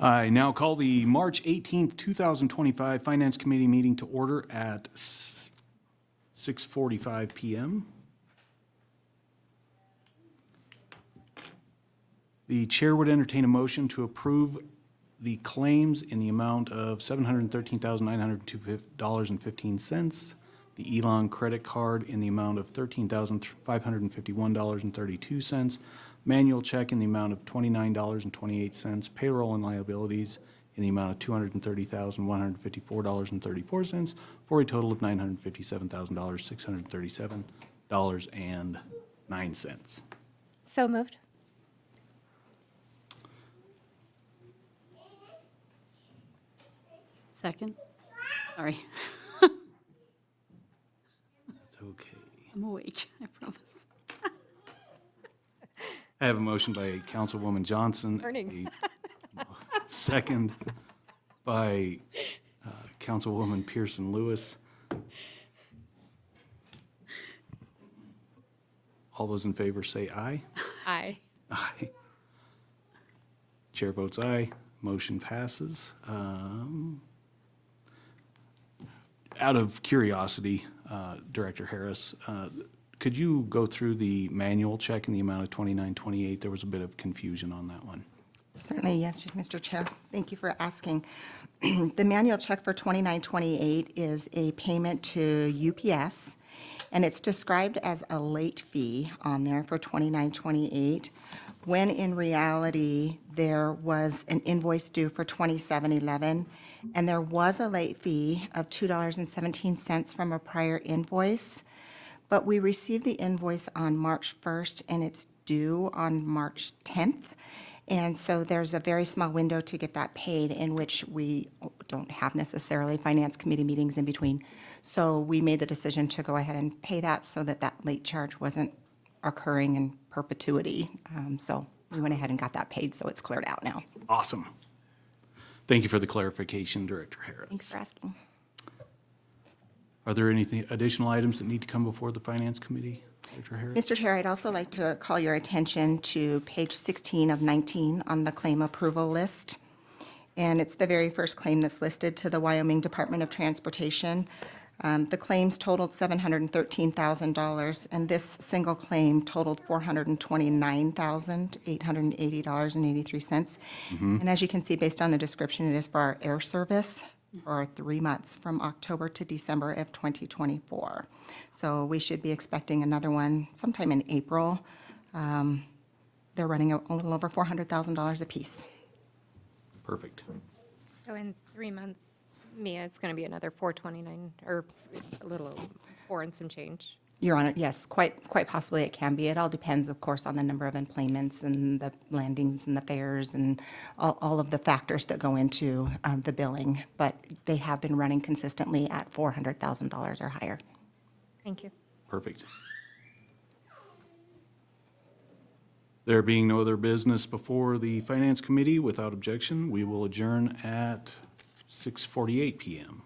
I now call the March 18th, 2025 Finance Committee meeting to order at 6:45 PM. The chair would entertain a motion to approve the claims in the amount of $713,902.15, the Elon credit card in the amount of $13,551.32, manual check in the amount of $29.28, payroll and liabilities in the amount of $230,154.34, for a total of $957,637.09. So moved. Second. Sorry, It's okay. I'm awake, I promise. I have a motion by Councilwoman Johnson. Morning. A second by Councilwoman Pearson Lewis. All those in favor say aye. Aye. Aye. Chair votes aye. Motion passes. Out of curiosity, Director Harris, could you go through the manual check in the amount of $29.28? There was a bit of confusion on that one. Certainly, yes, Mr. Chair. Thank you for asking. The manual check for $29.28 is a payment to UPS, and it's described as a late fee on there for $29.28, when in reality, there was an invoice due for $27.11, and there was a late fee of $2.17 from a prior invoice, but we received the invoice on March 1st, and it's due on March 10th. And so there's a very small window to get that paid, in which we don't have necessarily finance committee meetings in between. So we made the decision to go ahead and pay that so that that late charge wasn't occurring in perpetuity. So we went ahead and got that paid, so it's cleared out now. Awesome. Thank you for the clarification, Director Harris. Thanks for asking. Are there any additional items that need to come before the Finance Committee, Director Harris? Mr. Chair, I'd also like to call your attention to page 16 of 19 on the claim approval list. And it's the very first claim that's listed to the Wyoming Department of Transportation. The claims totaled $713,000, and this single claim totaled $429,880.83. And as you can see, based on the description, it is for our air service for 3 months, from October to December of 2024. So we should be expecting another one sometime in April. They're running a little over $400,000 apiece. Perfect. So in 3 months, Mia, it's going to be another 429, or a little 4 and some change. Your Honor, yes, quite possibly it can be. It all depends, of course, on the number of enplanements and the landings and the fares and all of the factors that go into the billing. But they have been running consistently at $400,000 or higher. Thank you. Perfect. There being no other business before the Finance Committee, without objection, we will adjourn at 6:48 PM.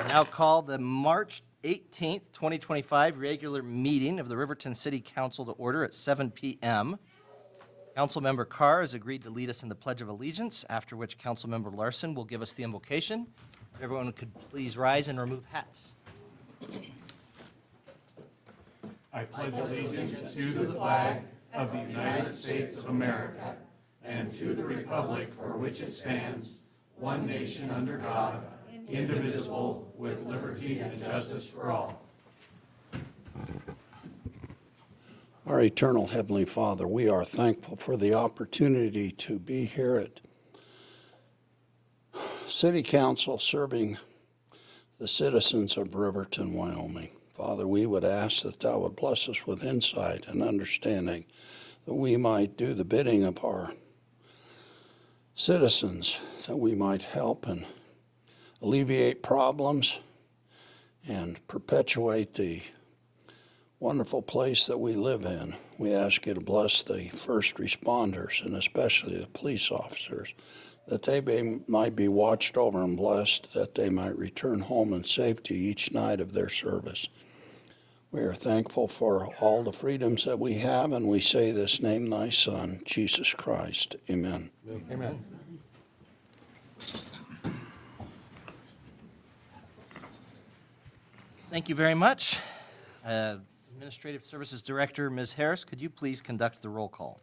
Now call the March 18th, 2025 regular meeting of the Riverton City Council to order at 7 p.m. Councilmember Carr has agreed to lead us in the Pledge of Allegiance, after which Councilmember Larson will give us the invocation. If everyone could please rise and remove hats. I pledge allegiance to the flag of the United States of America and to the republic for which it stands, one nation under God, indivisible, with liberty and justice for all. Our eternal Heavenly Father, we are thankful for the opportunity to be here at City Council serving the citizens of Riverton, Wyoming. Father, we would ask that Thou would bless us with insight and understanding, that we might do the bidding of our citizens, that we might help and alleviate problems and perpetuate the wonderful place that we live in. We ask you to bless the first responders and especially the police officers, that they might be watched over and blessed, that they might return home in safety each night of their service. We are thankful for all the freedoms that we have, and we say this name, thy Son, Jesus Christ. Amen. Amen. Thank you very much. Administrative Services Director, Ms. Harris, could you please conduct the roll call?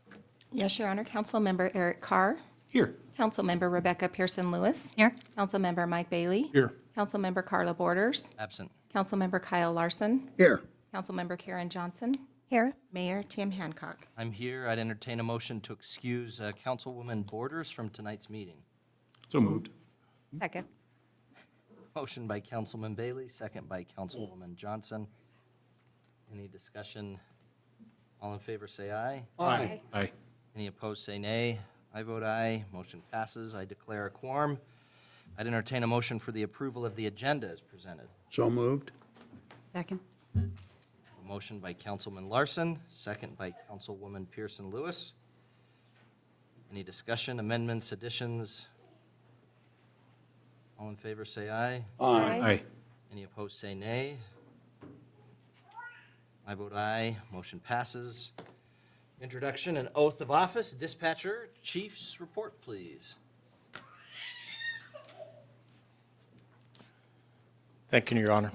Yes, Your Honor. Councilmember Eric Carr. Here. Councilmember Rebecca Pearson-Lewis. Here? Councilmember Mike Bailey. Here. Councilmember Carla Borders. Absent. Councilmember Kyle Larson. Here. Councilmember Karen Johnson. Here. Mayor Tim Hancock. I'm here. I'd entertain a motion to excuse Councilwoman Borders from tonight's meeting. So moved. Second. Motion by Councilman Bailey, second by Councilwoman Johnson. Any discussion? All in favor, say aye. Aye. Aye. Any opposed, say nay. I vote aye. Motion passes. I declare a quorum. I'd entertain a motion for the approval of the agenda as presented. So moved. Second? A motion by Councilman Larson, second by Councilwoman Pearson-Lewis. Any discussion, amendments, additions? All in favor, say aye. Aye. Aye. Any opposed, say nay. I vote aye. Motion passes. Introduction and oath of office. Dispatcher, Chief's report, please. Thank you, Your Honor.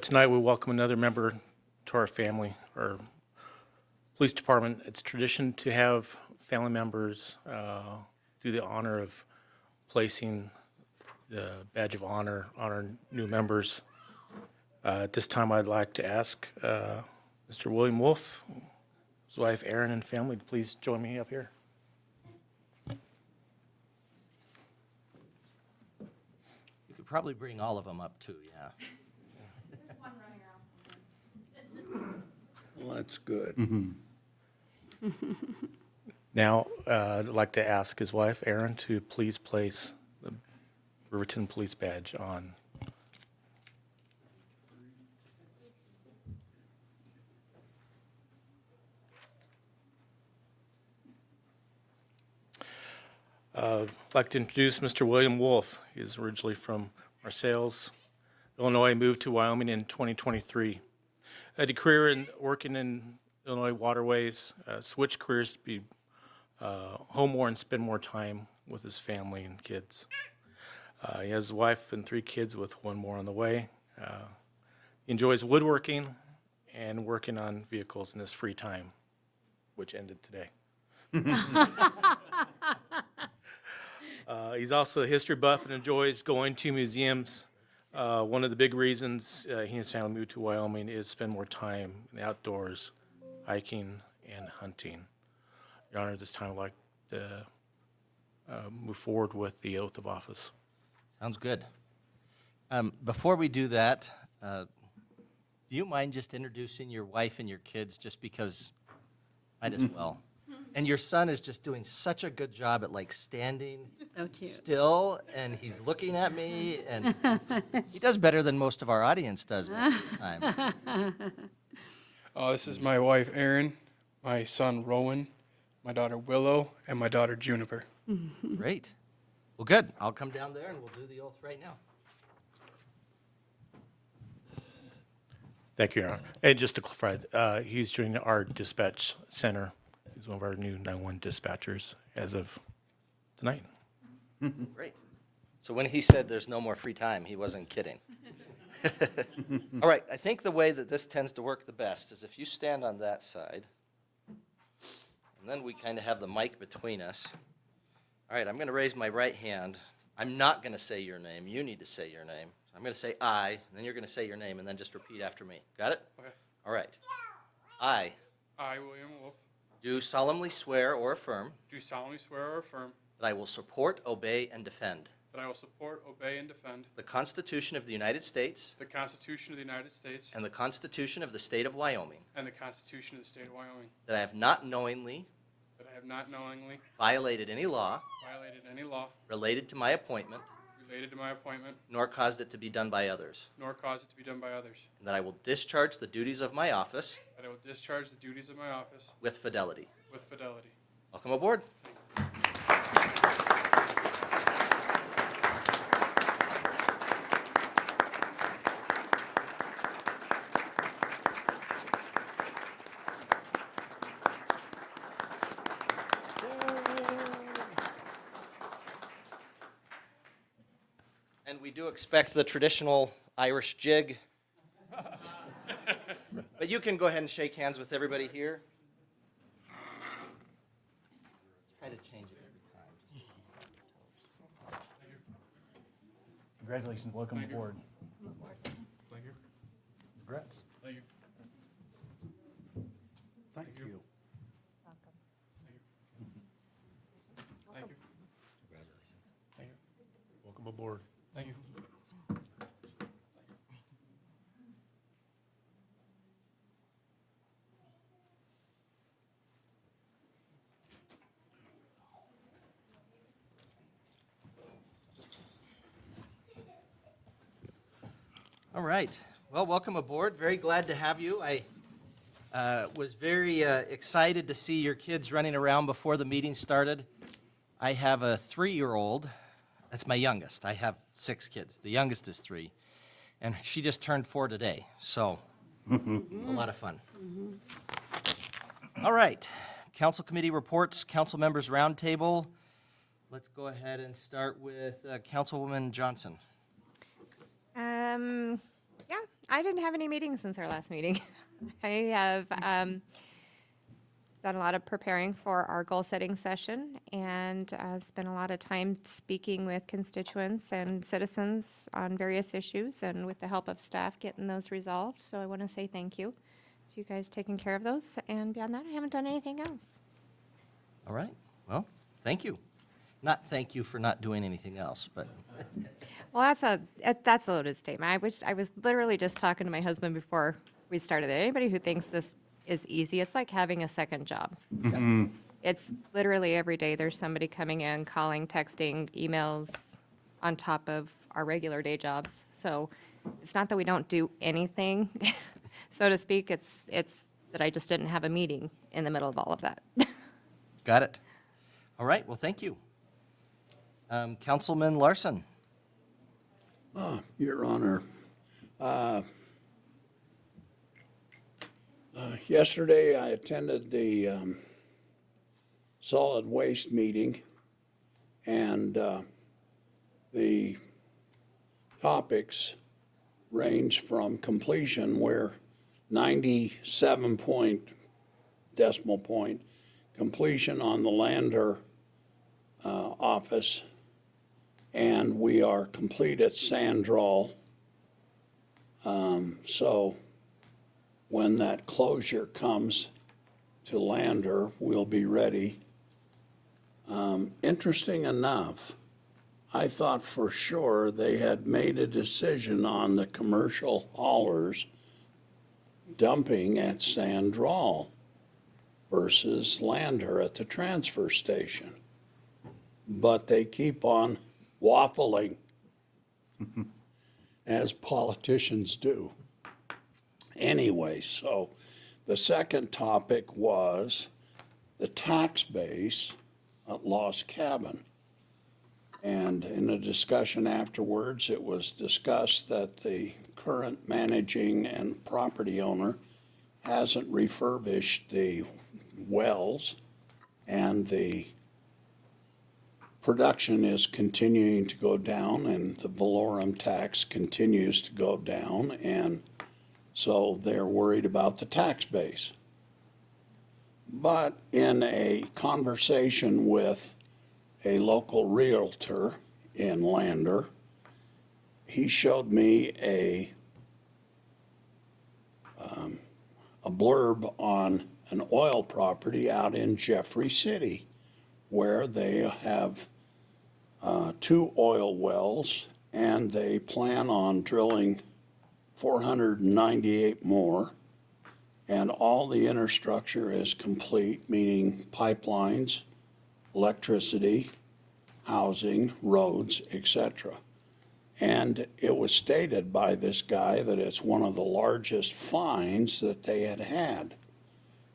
Tonight, we welcome another member to our family, our police department. It's tradition to have family members do the honor of placing the badge of honor on our new members. At this time, I'd like to ask Mr. William Wolf, his wife Erin, and family to please join me up here. You could probably bring all of them up too, yeah. Well, that's good. Now, I'd like to ask his wife Erin to please place the Riverton Police Badge on. I'd like to introduce Mr. William Wolf. He is originally from Marseilles, Illinois, moved to Wyoming in 2023. Had a career in working in Illinois waterways, switched careers to be home more and spend more time with his family and kids. He has a wife and 3 kids with 1 more on the way. He enjoys woodworking and working on vehicles in his free time, which ended today. He's also a history buff and enjoys going to museums. One of the big reasons he and his family moved to Wyoming is spend more time in the outdoors, hiking and hunting. Your Honor, at this time I'd like to move forward with the oath of office. Sounds good. Before we do that, do you mind just introducing your wife and your kids, just because might as well? And your son is just doing such a good job at like standing So cute. still, and he's looking at me, and he does better than most of our audience does most of the time. This is my wife, Erin, my son, Rowan, my daughter, Willow, and my daughter, Juniper. Great. Well, good. I'll come down there and we'll do the oath right now. Thank you, Your Honor. And just to clarify, he's joining our dispatch center. He's one of our new 911 dispatchers as of tonight. Great. So when he said there's no more free time, he wasn't kidding. All right, I think the way that this tends to work the best is if you stand on that side, and then we kind of have the mic between us. All right, I'm going to raise my right hand. I'm not going to say your name. You need to say your name. I'm going to say I, and then you're going to say your name, and then just repeat after me. Got it? Okay. All right. I I, William Wolf, do solemnly swear or affirm do solemnly swear or affirm that I will support, obey, and defend that I will support, obey, and defend the Constitution of the United States the Constitution of the United States and the Constitution of the State of Wyoming, and the Constitution of the State of Wyoming, that I have not knowingly that I have not knowingly violated any law violated any law related to my appointment, related to my appointment, nor caused it to be done by others, nor caused it to be done by others, and that I will discharge the duties of my office that I will discharge the duties of my office with fidelity. with fidelity. Welcome aboard. And we do expect the traditional Irish jig. But you can go ahead and shake hands with everybody here. Try to change it every time. Congratulations, welcome aboard. Thank you. Congrats. Thank you. Thank you. Thank you. Thank you. Welcome aboard. Thank you. All right. Well, welcome aboard. Very glad to have you. I was very excited to see your kids running around before the meeting started. I have a 3-year-old. That's my youngest. I have 6 kids. The youngest is 3. And she just turned 4 today. So it's a lot of fun. All right. Council committee reports, council members roundtable. Let's go ahead and start with Councilwoman Johnson. Yeah, I didn't have any meetings since our last meeting. I have done a lot of preparing for our goal-setting session and spent a lot of time speaking with constituents and citizens on various issues, and with the help of staff, getting those resolved. So I want to say thank you to you guys taking care of those. And beyond that, I haven't done anything else. All right. Well, thank you. Not thank you for not doing anything else, but Well, that's a loaded statement. I was literally just talking to my husband before we started. Anybody who thinks this is easy, it's like having a second job. It's literally every day there's somebody coming in, calling, texting, emails on top of our regular day jobs. So it's not that we don't do anything, so to speak. It's that I just didn't have a meeting in the middle of all of that. got it. All right. Well, thank you. Councilman Larson. Your Honor, yesterday I attended the solid waste meeting, and the topics range from completion, where 97 decimal point completion on the Lander office, and we are complete at Sandral. So when that closure comes to Lander, we'll be ready. Interesting enough, I thought for sure they had made a decision on the commercial haulers dumping at Sandral versus Lander at the transfer station. But they keep on waffling, as politicians do. Anyway, so the second topic was the tax base at Lost Cabin. And in a discussion afterwards, it was discussed that the current managing and property owner hasn't refurbished the wells, and the production is continuing to go down, and the valorum tax continues to go down, and so they're worried about the tax base. But in a conversation with a local realtor in Lander, he showed me a blurb on an oil property out in Jeffrey City, where they have 2 oil wells, and they plan on drilling 498 more. And all the infrastructure is complete, meaning pipelines, electricity, housing, roads, etc. And it was stated by this guy that it's one of the largest finds that they had had.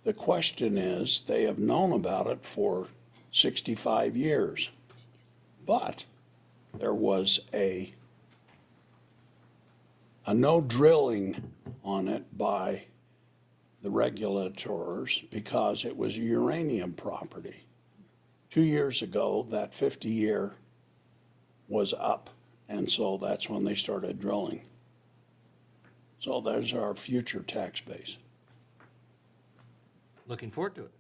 The question is, they have known about it for 65 years. But there was a no drilling on it by the regulators because it was a uranium property. 2 years ago, that 50-year was up, and so that's when they started drilling. So there's our future tax base. Looking forward to it.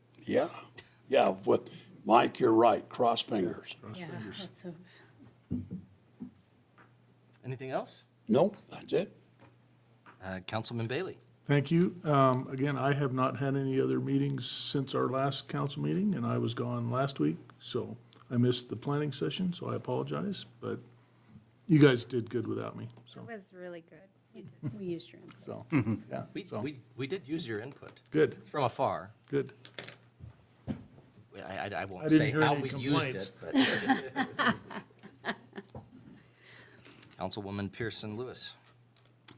Yeah, with Mike, you're right, cross fingers. Yeah, let's hope. Anything else? Nope, that's it. Councilman Bailey. Thank you. Again, I have not had any other meetings since our last council meeting, and I was gone last week, so I missed the planning session, so I apologize, but you guys did good without me, so, It was really good. We used your input. so, yeah, so, We did use your input good, from afar. good. I I won't didn't say hear how any we complaints. used it, but. Councilwoman Pearson Lewis.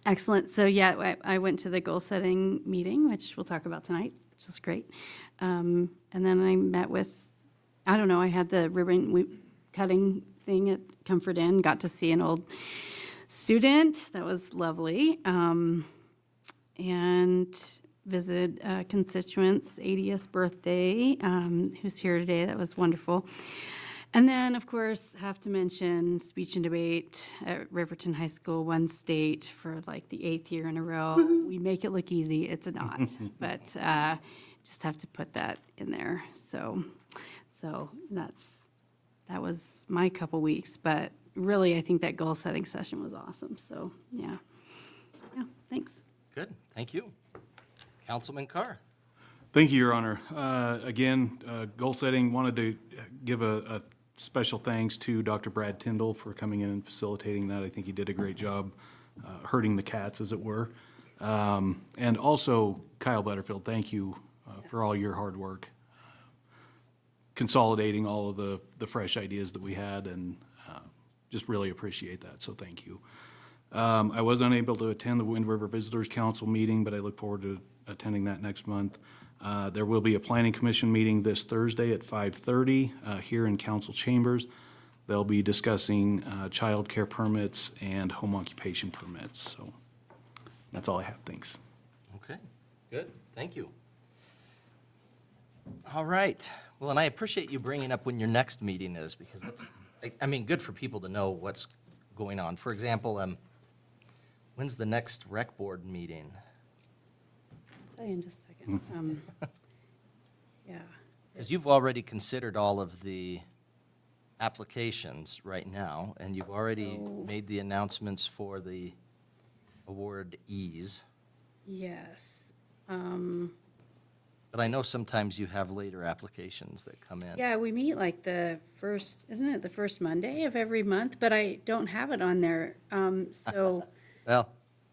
Excellent. So yeah, I went to the goal-setting meeting, which we'll talk about tonight, which was great. And then I met with, I don't know, I had the ribbon cutting thing at Comfort Inn, got to see an old student. That was lovely. And visited a constituent's 80th birthday, who's here today. That was wonderful. And then, of course, have to mention speech and debate at Riverton High School, won state for like the 8th year in a row. We make it look easy, it's not, but just have to put that in there. So that was my couple weeks, but really, I think that goal-setting session was awesome, so, yeah, thanks. Good, thank you. Councilman Carr. Thank you, Your Honor. Again, goal setting, wanted to give a special thanks to Dr. Brad Tyndall for coming in and facilitating that. I think he did a great job herding the cats, as it were. And also, Kyle Butterfield, thank you for all your hard work, consolidating all of the fresh ideas that we had, and just really appreciate that, so thank you. I was unable to attend the Wind River Visitors Council meeting, but I look forward to attending that next month. There will be a planning commission meeting this Thursday at 5:30 here in council chambers. They'll be discussing child care permits and home occupation permits. So that's all I have. Thanks. Okay, good, thank you. All right, well, and I appreciate you bringing up when your next meeting is, because that's, I mean, good for people to know what's going on. For example, when's the next rec board meeting? I'll tell you in just a second. Yeah. Because you've already considered all of the applications right now, and you've already made the announcements for the awardees. Yes. But I know sometimes you have later applications that come in. Yeah, we meet like the first, isn't it the first Monday of every month? But I don't have it on there. So Well,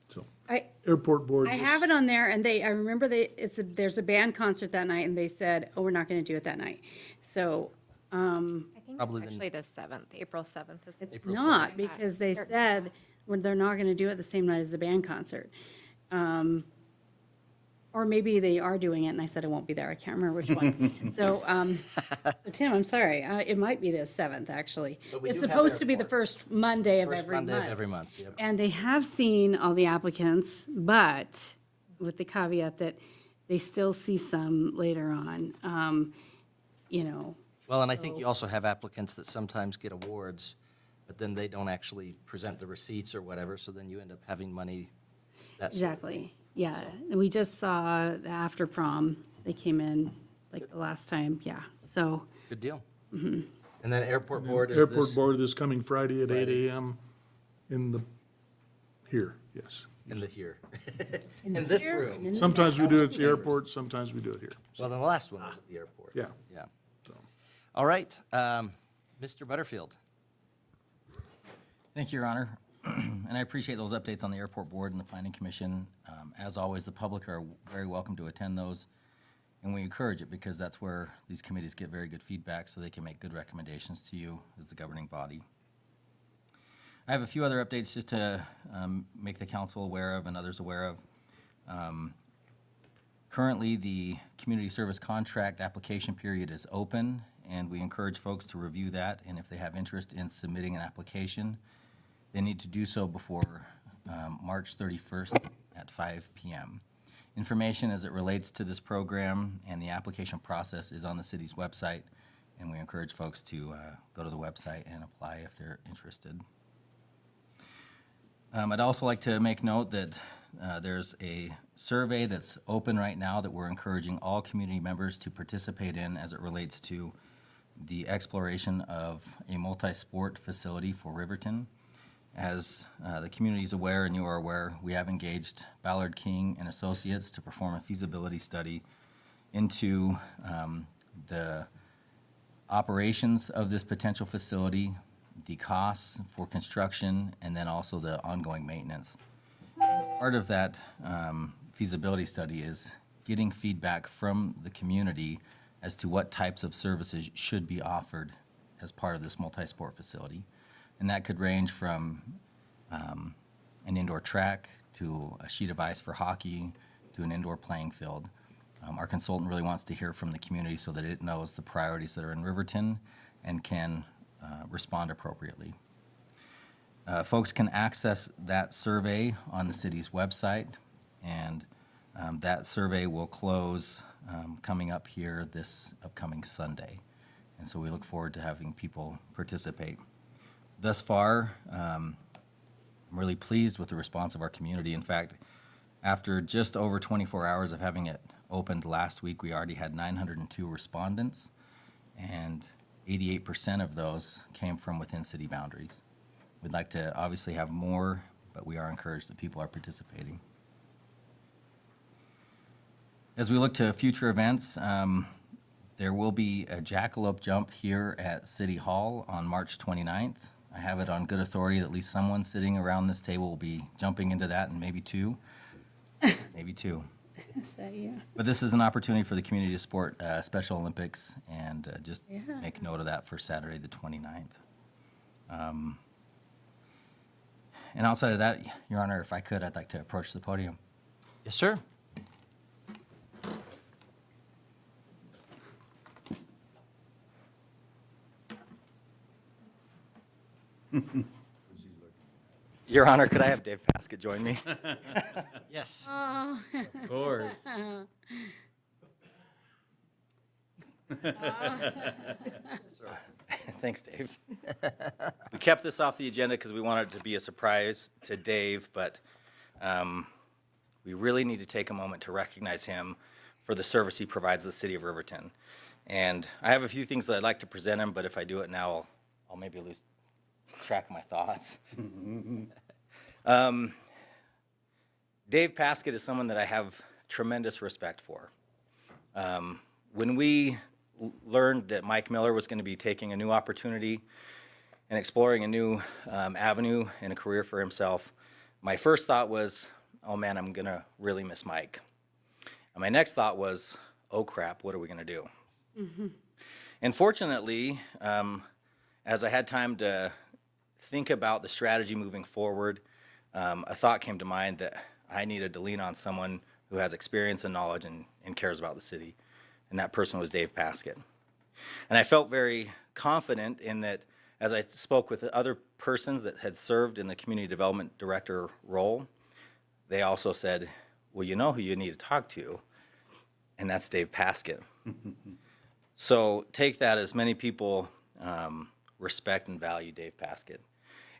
So, I airport board. I have it on there, and I remember there's a band concert that night, and they said, oh, we're not going to do it that night. So I think Probably it's the- actually the 7th, April 7th is the. it's not, because they said they're not going to do it the same night as the band concert. Or maybe they are doing it and I said I won't be there. I can't remember which one. So, so Tim, I'm sorry. It might be the 7th, actually. But we It's do have supposed to be the airport. first Monday of First every Monday of month. every month, yep. And they have seen all the applicants, but with the caveat that they still see some later on. You know, Well, and I think you also have applicants that sometimes get awards, but then they don't actually present the receipts or whatever, so then you end up having money, that sort of thing. exactly. Yeah. And we just saw the after prom. They came in like the last time. Yeah. So, Good deal. And then airport board is this? Airport board this coming Friday at 8 a.m. Here, yes. In the here. In this here room. and in the- Sometimes we do it at the airport, sometimes we do it here. Well, then the last one was at the airport. Yeah. Yeah. So. All right, Mr. Butterfield. Thank you, Your Honor. And I appreciate those updates on the Airport Board and the Planning Commission. As always, the public are very welcome to attend those, and we encourage it because that's where these committees get very good feedback so they can make good recommendations to you as the governing body. I have a few other updates just to make the council aware of and others aware of. Currently, the community service contract application period is open, and we encourage folks to review that, and if they have interest in submitting an application, they need to do so before March 31st at 5 p.m. Information as it relates to this program and the application process is on the city's website, and we encourage folks to go to the website and apply if they're interested. I'd also like to make note that there's a survey that's open right now that we're encouraging all community members to participate in as it relates to the exploration of a multi-sport facility for Riverton. As the community is aware and you are aware, we have engaged Ballard King and Associates to perform a feasibility study into the operations of this potential facility, the costs for construction, and then also the ongoing maintenance. Part of that feasibility study is getting feedback from the community as to what types of services should be offered as part of this multi-sport facility. And that could range from an indoor track to a sheet of ice for hockey to an indoor playing field. Our consultant really wants to hear from the community so that it knows the priorities that are in Riverton and can respond appropriately. Folks can access that survey on the city's website, and that survey will close coming up here this upcoming Sunday. And so we look forward to having people participate. Thus far, I'm really pleased with the response of our community. In fact, after just over 24 hours of having it opened last week, we already had 902 respondents, and 88% of those came from within city boundaries. We'd like to obviously have more, but we are encouraged that people are participating. As we look to future events, there will be a jackalope jump here at City Hall on March 29th. I have it on good authority that at least someone sitting around this table will be jumping into that, and maybe two. Maybe two. So, yeah. But this is an opportunity for the community to support Special Olympics, and just Yeah. make note of that for Saturday the 29th. And outside of that, Your Honor, if I could, I'd like to approach the podium. Yes, sir. Your Honor, could I have Dave Paskett join me? Yes. Of course. Thanks, Dave. We kept this off the agenda because we wanted it to be a surprise to Dave, but we really need to take a moment to recognize him for the service he provides the city of Riverton. And I have a few things that I'd like to present him, but if I do it now, I'll maybe lose track of my thoughts. Dave Paskett is someone that I have tremendous respect for. When we learned that Mike Miller was going to be taking a new opportunity and exploring a new avenue and a career for himself, my first thought was, oh man, I'm going to really miss Mike. And my next thought was, oh crap, what are we going to do? And fortunately, as I had time to think about the strategy moving forward, a thought came to mind that I needed to lean on someone who has experience and knowledge and cares about the city. And that person was Dave Paskett. And I felt very confident in that as I spoke with other persons that had served in the community development director role, they also said, well, you know who you need to talk to, and that's Dave Paskett. So take that as many people respect and value Dave Paskett,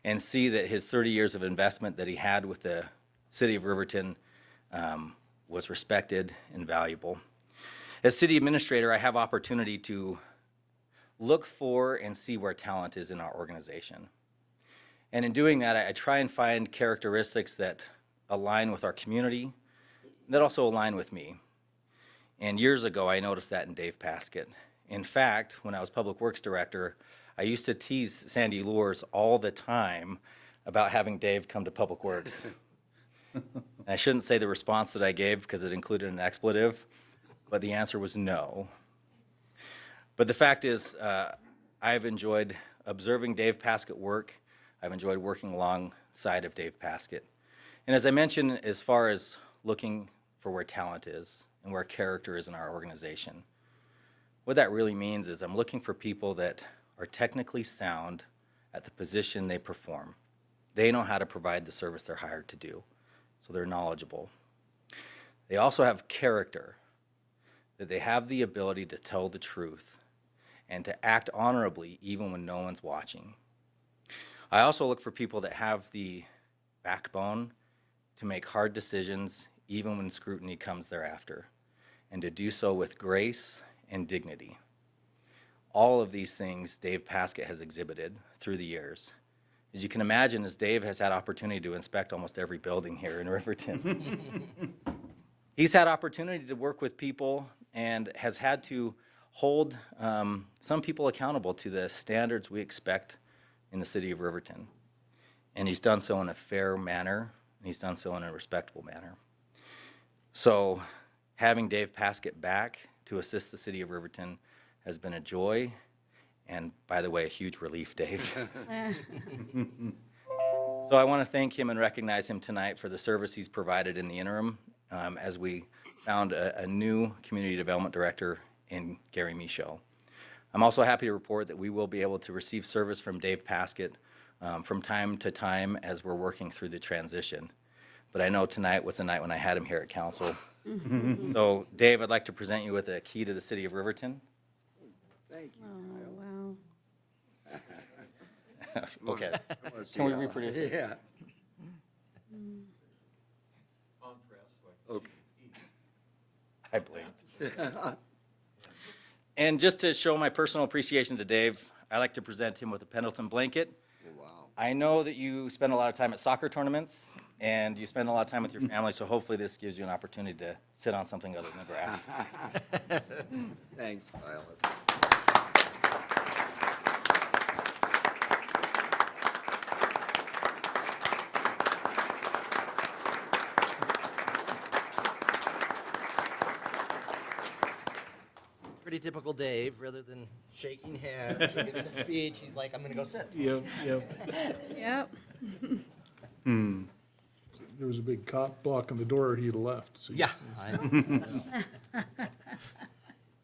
and see that his 30 years of investment that he had with the city of Riverton was respected and valuable. As city administrator, I have opportunity to look for and see where talent is in our organization. And in doing that, I try and find characteristics that align with our community, that also align with me. And years ago, I noticed that in Dave Paskett. In fact, when I was Public Works Director, I used to tease Sandy Lures all the time about having Dave come to Public Works. And I shouldn't say the response that I gave because it included an expletive, but the answer was no. But the fact is, I've enjoyed observing Dave Paskett work. I've enjoyed working alongside of Dave Paskett. And as I mentioned, as far as looking for where talent is and where character is in our organization, what that really means is I'm looking for people that are technically sound at the position they perform. They know how to provide the service they're hired to do, so they're knowledgeable. They also have character, that they have the ability to tell the truth and to act honorably even when no one's watching. I also look for people that have the backbone to make hard decisions even when scrutiny comes thereafter, and to do so with grace and dignity. All of these things Dave Paskett has exhibited through the years. As you can imagine, as Dave has had opportunity to inspect almost every building here in Riverton, he's had opportunity to work with people and has had to hold some people accountable to the standards we expect in the city of Riverton. And he's done so in a fair manner, and he's done so in a respectable manner. So having Dave Paskett back to assist the city of Riverton has been a joy, and by the way, a huge relief, Dave. So I want to thank him and recognize him tonight for the service he's provided in the interim as we found a new community development director in Gary Michaud. I'm also happy to report that we will be able to receive service from Dave Paskett from time to time as we're working through the transition. But I know tonight was the night when I had him here at council. So Dave, I'd like to present you with a key to the city of Riverton. Thank you. Oh, wow. Okay. Can we reproduce it? Yeah. Okay. I blinked. And just to show my personal appreciation to Dave, I like to present him with a Pendleton blanket. Wow. I know that you spend a lot of time at soccer tournaments, and you spend a lot of time with your family, so hopefully this gives you an opportunity to sit on something other than the grass. Thanks, Kyle. Pretty typical Dave, rather than shaking hands or giving a speech, he's like, I'm gonna go sit. Yep. Yep. There was a big cop blocking the door, he'd have left. So Yeah.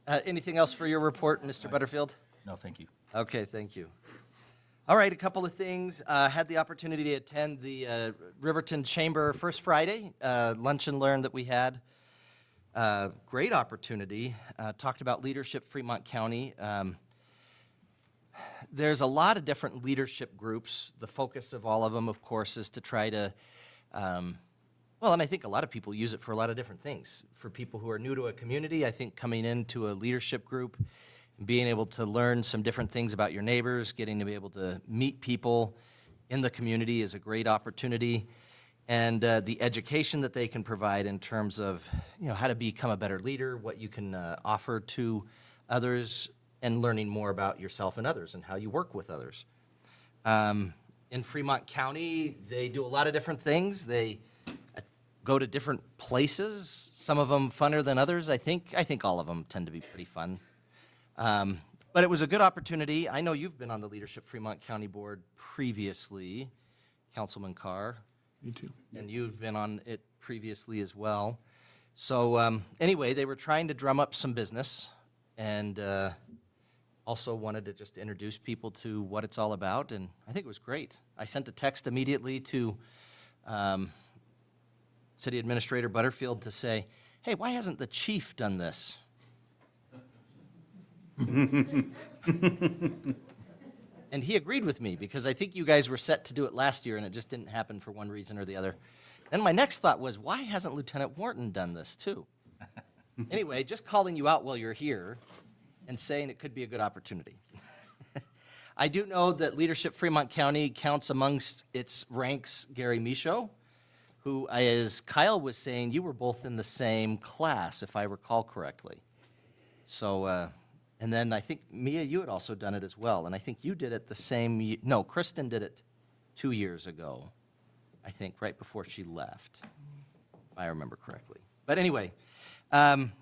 Anything else for your report, Mr. Butterfield? No, thank you. Okay, thank you. All right, a couple of things. Had the opportunity to attend the Riverton Chamber First Friday lunch and learn that we had. Great opportunity. Talked about leadership Fremont County. There's a lot of different leadership groups. The focus of all of them, of course, is to try to, well, and I think a lot of people use it for a lot of different things. For people who are new to a community, I think coming into a leadership group, being able to learn some different things about your neighbors, getting to be able to meet people in the community is a great opportunity. And the education that they can provide in terms of, you know, how to become a better leader, what you can offer to others, and learning more about yourself and others and how you work with others. In Fremont County, they do a lot of different things. They go to different places, some of them funner than others, I think. I think all of them tend to be pretty fun. But it was a good opportunity. I know you've been on the Leadership Fremont County Board previously, Councilman Carr. Me too. And you've been on it previously as well. So anyway, they were trying to drum up some business, and also wanted to just introduce people to what it's all about, and I think it was great. I sent a text immediately to City Administrator Butterfield to say, hey, why hasn't the chief done this? And he agreed with me, because I think you guys were set to do it last year, and it just didn't happen for one reason or the other. Then my next thought was, why hasn't Lieutenant Wharton done this too? Anyway, just calling you out while you're here and saying it could be a good opportunity. I do know that Leadership Fremont County counts amongst its ranks Gary Michaud, who, as Kyle was saying, you were both in the same class, if I recall correctly. So, and then I think, Mia, you had also done it as well, and I think you did it the same, no, Kristen did it 2 years ago, I think, right before she left, if I remember correctly. But anyway,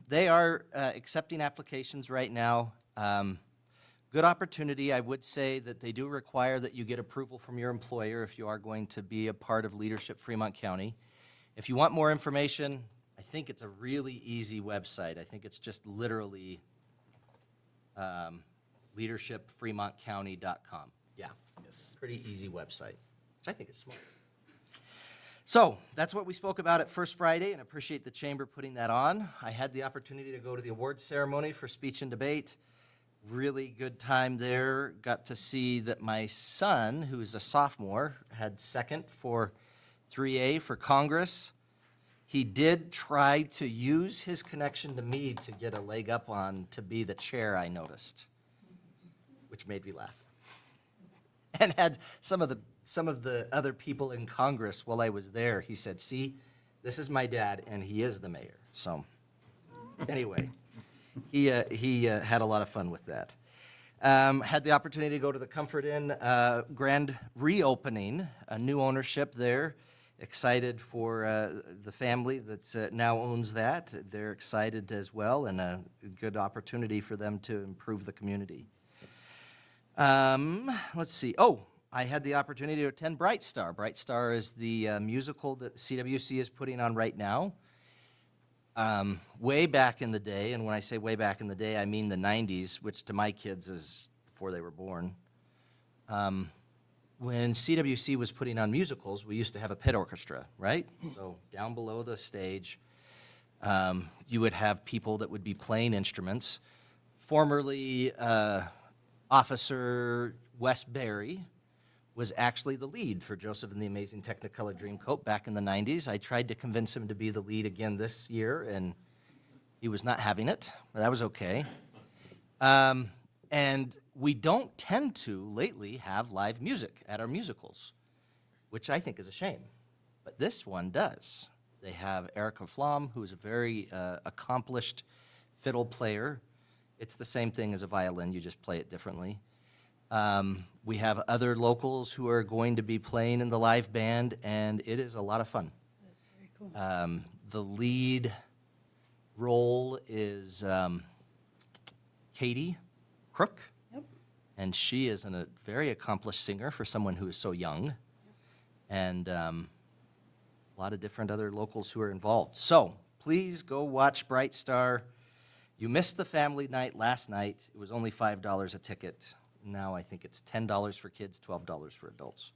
they are accepting applications right now. Good opportunity. I would say that they do require that you get approval from your employer if you are going to be a part of Leadership Fremont County. If you want more information, I think it's a really easy website. I think it's just literally leadershipfremontcounty.com. Yeah, yes. Pretty easy website, which I think is smart. So that's what we spoke about at First Friday, and I appreciate the chamber putting that on. I had the opportunity to go to the awards ceremony for speech and debate. Really good time there. Got to see that my son, who's a sophomore, had second for 3A for Congress. He did try to use his connection to me to get a leg up on to be the chair, I noticed, which made me laugh. And had some of the other people in Congress while I was there, he said, see, this is my dad, and he is the mayor. So anyway, he had a lot of fun with that. Had the opportunity to go to the Comfort Inn grand reopening, a new ownership there. Excited for the family that now owns that. They're excited as well, and a good opportunity for them to improve the community. Let's see. Oh, I had the opportunity to attend Bright Star. Bright Star is the musical that CWC is putting on right now. Way back in the day, and when I say way back in the day, I mean the 90s, which to my kids is before they were born. When CWC was putting on musicals, we used to have a pit orchestra, right? So down below the stage, you would have people that would be playing instruments. Formerly, Officer Wes Berry was actually the lead for Joseph and the Amazing Technicolor Dreamcoat back in the 90s. I tried to convince him to be the lead again this year, and he was not having it, but that was okay. And we don't tend to lately have live music at our musicals, which I think is a shame. But this one does. They have Erica Flom, who is a very accomplished fiddle player. It's the same thing as a violin, you just play it differently. We have other locals who are going to be playing in the live band, and it is a lot of fun. That's very cool. The lead role is Katie Crook. Yep. And she is a very accomplished singer for someone who is so young. And a lot of different other locals who are involved. So please go watch Bright Star. You missed the family night last night. It was only $5 a ticket. Now I think it's $10 for kids, $12 for adults.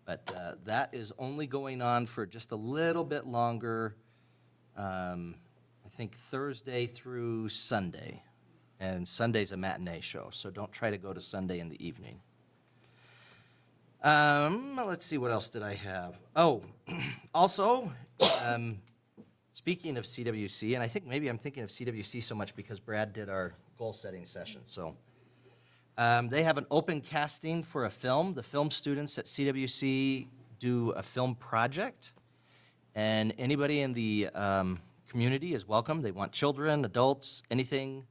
But that is only going on for just a little bit longer, I think Thursday through Sunday. And Sunday's a matinee show, so don't try to go to Sunday in the evening. Let's see, what else did I have? Oh, also, speaking of CWC, and I think maybe I'm thinking of CWC so much because Brad did our goal-setting session, so. They have an open casting for a film. The film students at CWC do a film project, and anybody in the community is welcome. They want children, adults, anything.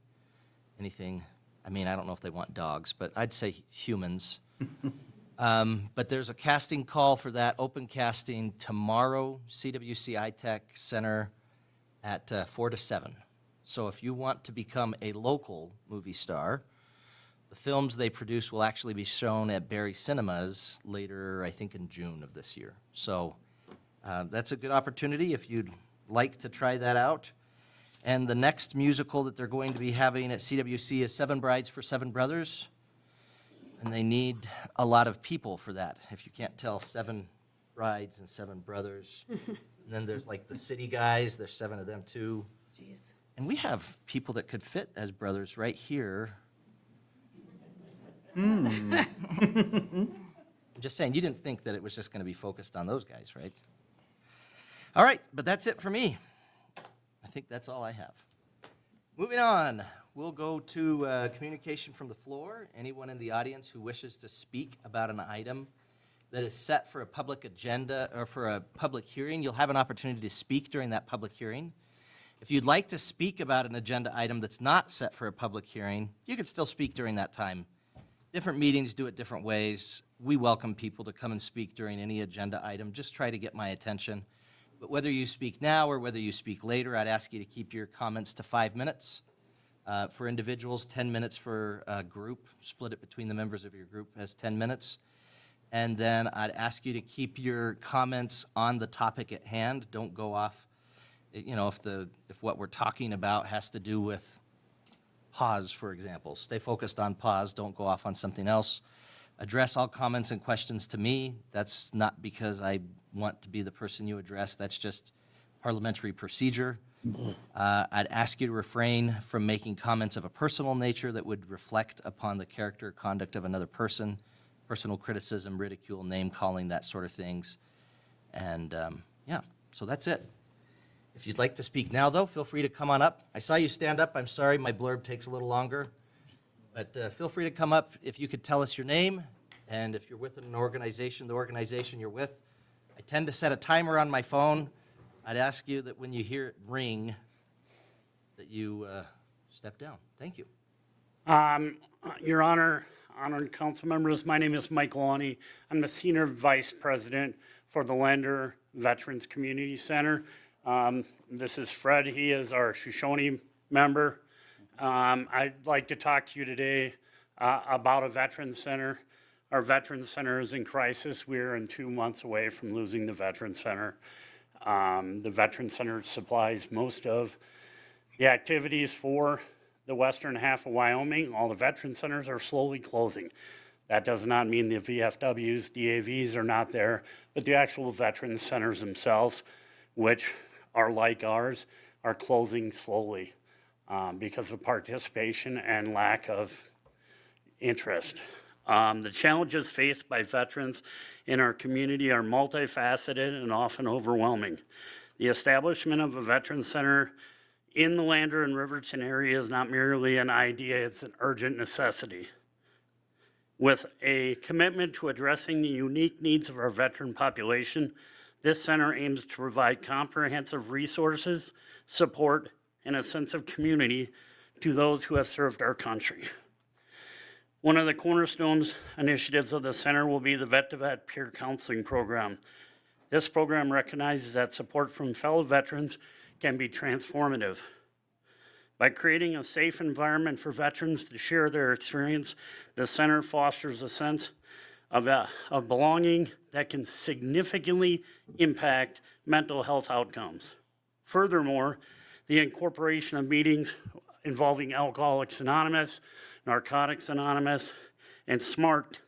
I mean, I don't know if they want dogs, but I'd say humans. But there's a casting call for that, open casting tomorrow, CWC iTech Center at 4 to 7. So if you want to become a local movie star, the films they produce will actually be shown at Barry Cinemas later, I think in June of this year. So that's a good opportunity if you'd like to try that out. And the next musical that they're going to be having at CWC is Seven Brides for Seven Brothers. And they need a lot of people for that. If you can't tell, 7 brides and 7 brothers. And then there's like the city guys, there's 7 of them too. Jeez. And we have people that could fit as brothers right here. I'm just saying, you didn't think that it was just going to be focused on those guys, right? All right, but that's it for me. I think that's all I have. Moving on, we'll go to communication from the floor. Anyone in the audience who wishes to speak about an item that is set for a public agenda or for a public hearing, you'll have an opportunity to speak during that public hearing. If you'd like to speak about an agenda item that's not set for a public hearing, you can still speak during that time. Different meetings do it different ways. We welcome people to come and speak during any agenda item. Just try to get my attention. But whether you speak now or whether you speak later, I'd ask you to keep your comments to 5 minutes. For individuals, 10 minutes for a group. Split it between the members of your group as 10 minutes. And then I'd ask you to keep your comments on the topic at hand. Don't go off, you know, if what we're talking about has to do with pause, for example. Stay focused on pause. Don't go off on something else. Address all comments and questions to me. That's not because I want to be the person you address. That's just parliamentary procedure. I'd ask you to refrain from making comments of a personal nature that would reflect upon the character or conduct of another person, personal criticism, ridicule, name-calling, that sort of things. And, yeah, so that's it. If you'd like to speak now, though, feel free to come on up. I saw you stand up. I'm sorry, my blurb takes a little longer. But feel free to come up if you could tell us your name, and if you're with an organization, the organization you're with. I tend to set a timer on my phone. I'd ask you that when you hear it ring, that you step down. Thank you. Your Honor, honored council members, my name is Mike Lonnie. I'm the Senior Vice President for the Lander Veterans Community Center. This is Fred. He is our Shoshone member. I'd like to talk to you today about a Veterans Center. Our Veterans Center is in crisis. We're 2 months away from losing the Veterans Center. The Veterans Center supplies most of the activities for the western half of Wyoming. All the Veterans Centers are slowly closing. That does not mean the VFWs, DAVs are not there, but the actual Veterans Centers themselves, which are like ours, are closing slowly because of participation and lack of interest. The challenges faced by veterans in our community are multifaceted and often overwhelming. The establishment of a Veterans Center in the Lander and Riverton area is not merely an idea, it's an urgent necessity. With a commitment to addressing the unique needs of our veteran population, this center aims to provide comprehensive resources, support, and a sense of community to those who have served our country. One of the cornerstones initiatives of the center will be the Vet-to-Vet Peer Counseling Program. This program recognizes that support from fellow veterans can be transformative. By creating a safe environment for veterans to share their experience, the center fosters a sense of belonging that can significantly impact mental health outcomes. Furthermore, the incorporation of meetings involving Alcoholics Anonymous, Narcotics Anonymous, and SMART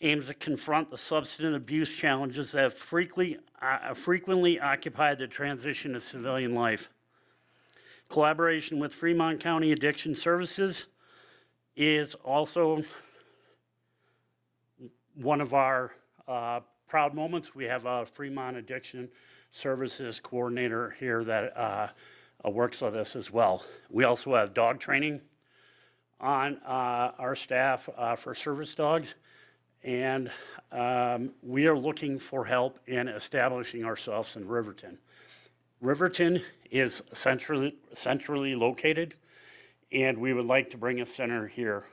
aims to confront the substance abuse challenges that frequently occupy the transition to civilian life. Collaboration with Fremont County Addiction Services is also one of our proud moments. We have a Fremont Addiction Services coordinator here that works with us as well. We also have dog training on our staff for service dogs, and we are looking for help in establishing ourselves in Riverton. Riverton is centrally located, and we would like to bring a center here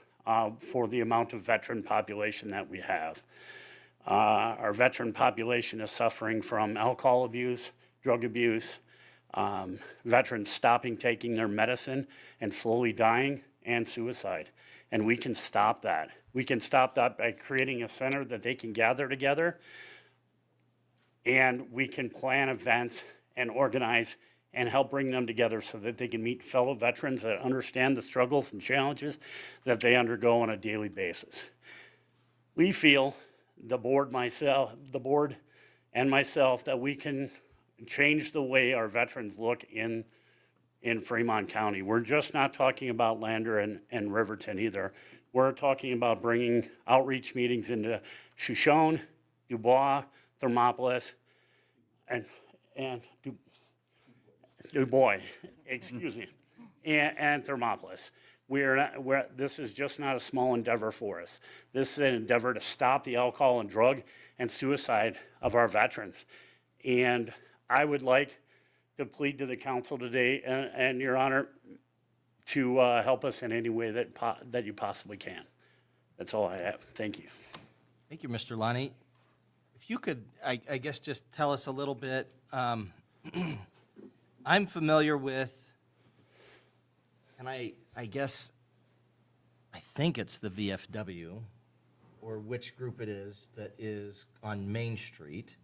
for the amount of veteran population that we have. Our veteran population is suffering from alcohol abuse, drug abuse, veterans stopping taking their medicine and slowly dying, and suicide. And we can stop that. We can stop that by creating a center that they can gather together, and we can plan events and organize and help bring them together so that they can meet fellow veterans that understand the struggles and challenges that they undergo on a daily basis. We feel, the board and myself, that we can change the way our veterans look in Fremont County. We're just not talking about Lander and Riverton either. We're talking about bringing outreach meetings into Shoshone, Dubois, Thermopolis, and Dubois, excuse me, and Thermopolis. This is just not a small endeavor for us. This is an endeavor to stop the alcohol and drug and suicide of our veterans. And I would like to plead to the council today and Your Honor to help us in any way that you possibly can. That's all I have. Thank you. Thank you, Mr. Lonnie. If you could, I guess, just tell us a little bit. I'm familiar with, and I think it's the VFW, or which group it is that is on Main Street,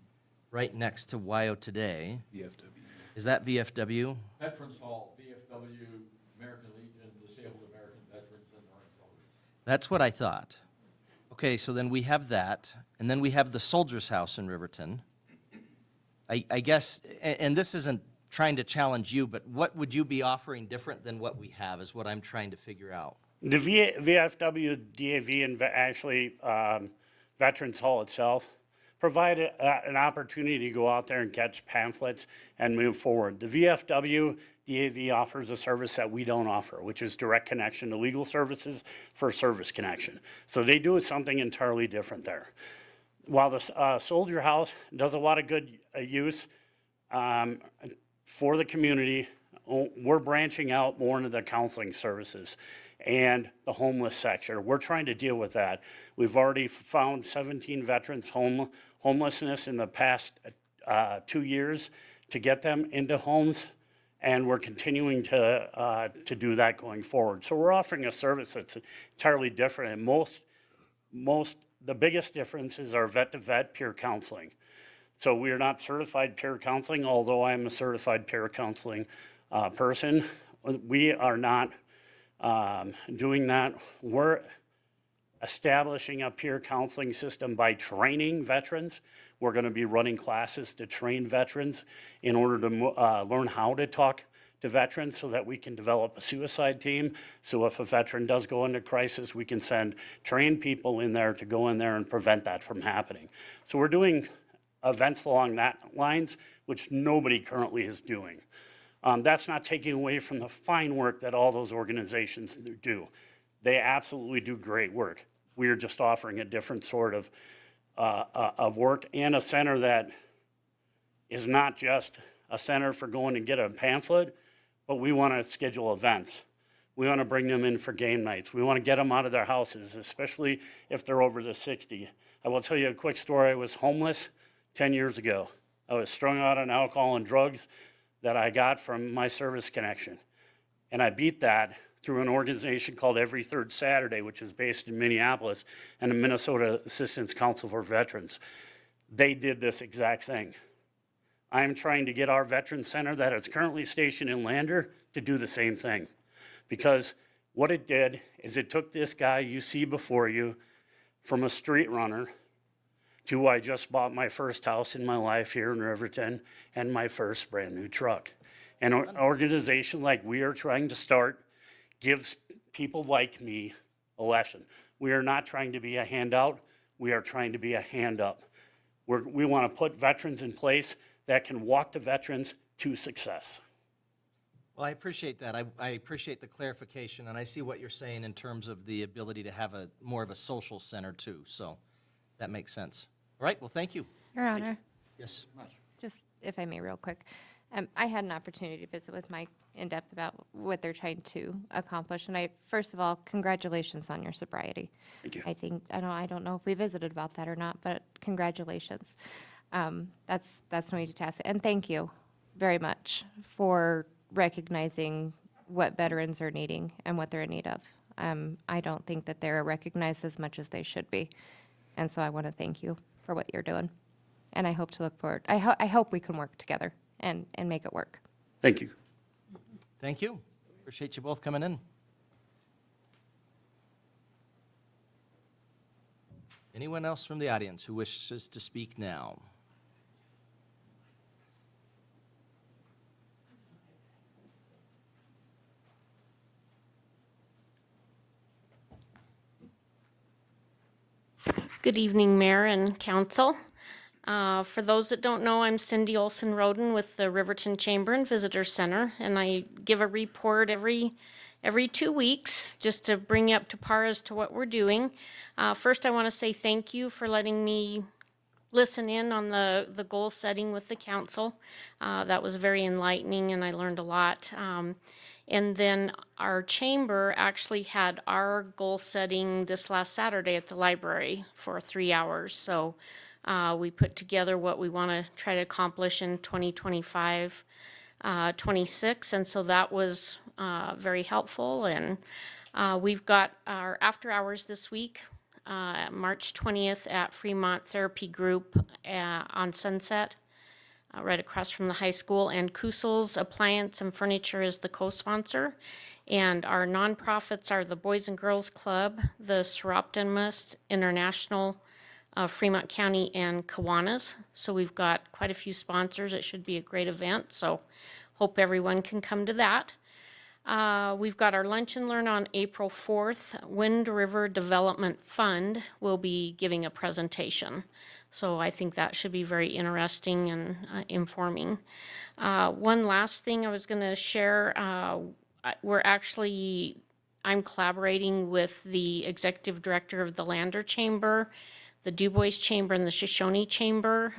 right next to WYO Today. VFW. Is that VFW? Veterans Hall, VFW, American Legion, Disabled American Veterans, and Orange Soldiers. That's what I thought. Okay, so then we have that, and then we have the Soldiers House in Riverton. I guess, and this isn't trying to challenge you, but what would you be offering different than what we have is what I'm trying to figure out. The VFW, DAV, and actually Veterans Hall itself provide an opportunity to go out there and catch pamphlets and move forward. The VFW, DAV offers a service that we don't offer, which is direct connection to legal services for service connection. So they do something entirely different there. While the Soldier House does a lot of good use for the community, we're branching out more into the counseling services and the homeless sector. We're trying to deal with that. We've already found 17 veterans homelessness in the past 2 years to get them into homes, and we're continuing to do that going forward. So we're offering a service that's entirely different, and the biggest difference is our vet-to-vet peer counseling. So we are not certified peer counseling, although I'm a certified peer counseling person. We are not doing that. We're establishing a peer counseling system by training veterans. We're going to be running classes to train veterans in order to learn how to talk to veterans so that we can develop a suicide team. So if a veteran does go into crisis, we can send trained people in there to go in there and prevent that from happening. So we're doing events along that lines, which nobody currently is doing. That's not taking away from the fine work that all those organizations do. They absolutely do great work. We are just offering a different sort of work and a center that is not just a center for going and get a pamphlet, but we want to schedule events. We want to bring them in for game nights. We want to get them out of their houses, especially if they're over the 60. I will tell you a quick story. I was homeless 10 years ago. I was strung out on alcohol and drugs that I got from my service connection. And I beat that through an organization called Every Third Saturday, which is based in Minneapolis, and the Minnesota Assistance Council for Veterans. They did this exact thing. I'm trying to get our Veterans Center that is currently stationed in Lander to do the same thing. Because what it did is it took this guy you see before you from a street runner to I just bought my first house in my life here in Riverton and my first brand new truck. And an organization like we are trying to start gives people like me a lesson. We are not trying to be a handout. We are trying to be a hand up. We want to put veterans in place that can walk the veterans to success. Well, I appreciate that. I appreciate the clarification, and I see what you're saying in terms of the ability to have more of a social center too. So that makes sense. All right, well, thank you. Your Honor, Yes. just if I may real quick. I had an opportunity to visit with Mike in depth about what they're trying to accomplish. And first of all, congratulations on your sobriety. Thank you. I don't know if we visited about that or not, but congratulations. That's no need to task it. And thank you very much for recognizing what veterans are needing and what they're in need of. I don't think that they're recognized as much as they should be. And so I want to thank you for what you're doing. And I hope to look forward. I hope we can work together and make it work. Thank you. Thank you. Appreciate you both coming in. Anyone else from the audience who wishes to speak now? Good evening, Mayor and Council. For those that don't know, I'm Cindy Olson-Roden with the Riverton Chamber and Visitor Center, and I give a report every 2 weeks just to bring you up to par as to what we're doing. First, I want to say thank you for letting me listen in on the goal setting with the council. That was very enlightening, and I learned a lot. And then our chamber actually had our goal setting this last Saturday at the library for 3 hours. So we put together what we want to try to accomplish in 2025, 26. And so that was very helpful. And we've got our after hours this week, March 20th at Fremont Therapy Group on Sunset. Right across from the high school, and Kusel's Appliance and Furniture is the co-sponsor. And our nonprofits are the Boys and Girls Club, the Seroptimus International, Fremont County, and Kiwanis. So we've got quite a few sponsors. It should be a great event, so hope everyone can come to that. We've got our Lunch and Learn on April 4th. Wind River Development Fund will be giving a presentation. So I think that should be very interesting and informing. One last thing I was going to share, I'm collaborating with the executive director of the Lander Chamber, the Du Bois Chamber, and the Shoshone Chamber.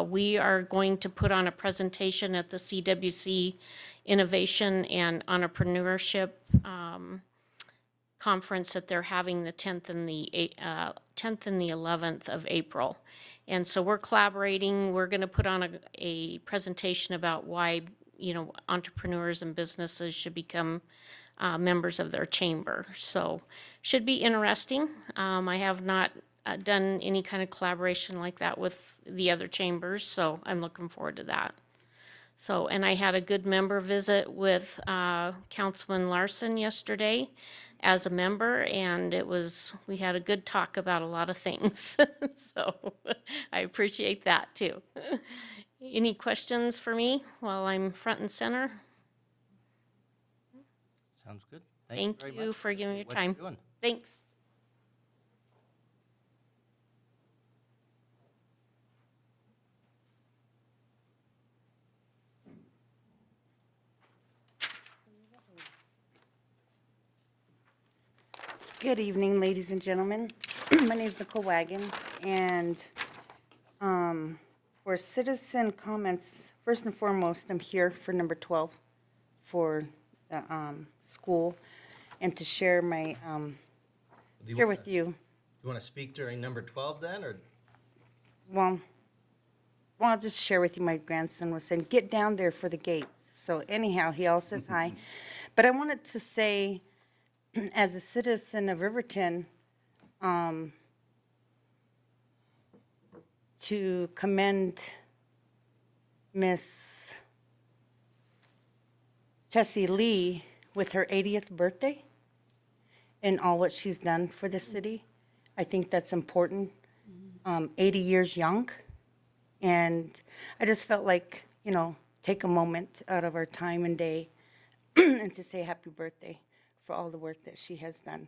We are going to put on a presentation at the CWC Innovation and Entrepreneurship conference that they're having the 10th and the 11th of April. And so we're collaborating. We're going to put on a presentation about why, entrepreneurs and businesses should become members of their chamber. So should be interesting. I have not done any kind of collaboration like that with the other chambers, so I'm looking forward to that. So, and I had a good member visit with Councilman Larson yesterday as a member, and we had a good talk about a lot of things. So I appreciate that too. Any questions for me while I'm front and center? Sounds good. Thank very you much for giving me your what you're time. doing. Thanks. Good evening, ladies and gentlemen. My name is Nicole Wagon, and for citizen comments, first and foremost, I'm here for number 12 for the school, and to share my share with you. You want to speak during number 12 then, or? Well, I'll just share with you. My grandson was saying, "Get down there for the gates." So anyhow, he all says hi, but I wanted to say, as a citizen of Riverton, to commend Miss Chessie Lee with her 80th birthday and all what she's done for the city. I think that's important. 80 years young. And I just felt like, take a moment out of our time and day and to say happy birthday for all the work that she has done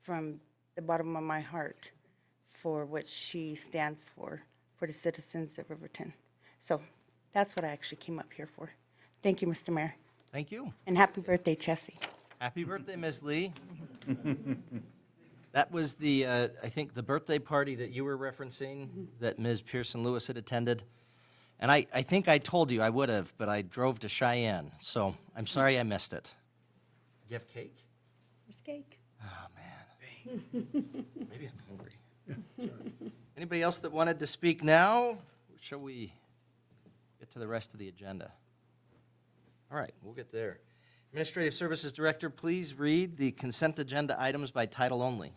from the bottom of my heart for what she stands for the citizens of Riverton. So that's what I actually came up here for. Thank you, Mr. Mayor. Thank you. And happy birthday, Chessie. Happy birthday, Ms. Lee. That was I think the birthday party that you were referencing that Ms. Pearson Lewis had attended. And I think I told you I would have, but I drove to Cheyenne, so I'm sorry I missed it. Did you have cake? There's cake. Oh, man. Maybe I'm hungry. Anybody else that wanted to speak now? Shall we get to the rest of the agenda? All right, we'll get there. Administrative Services Director, please read the consent agenda items by title only.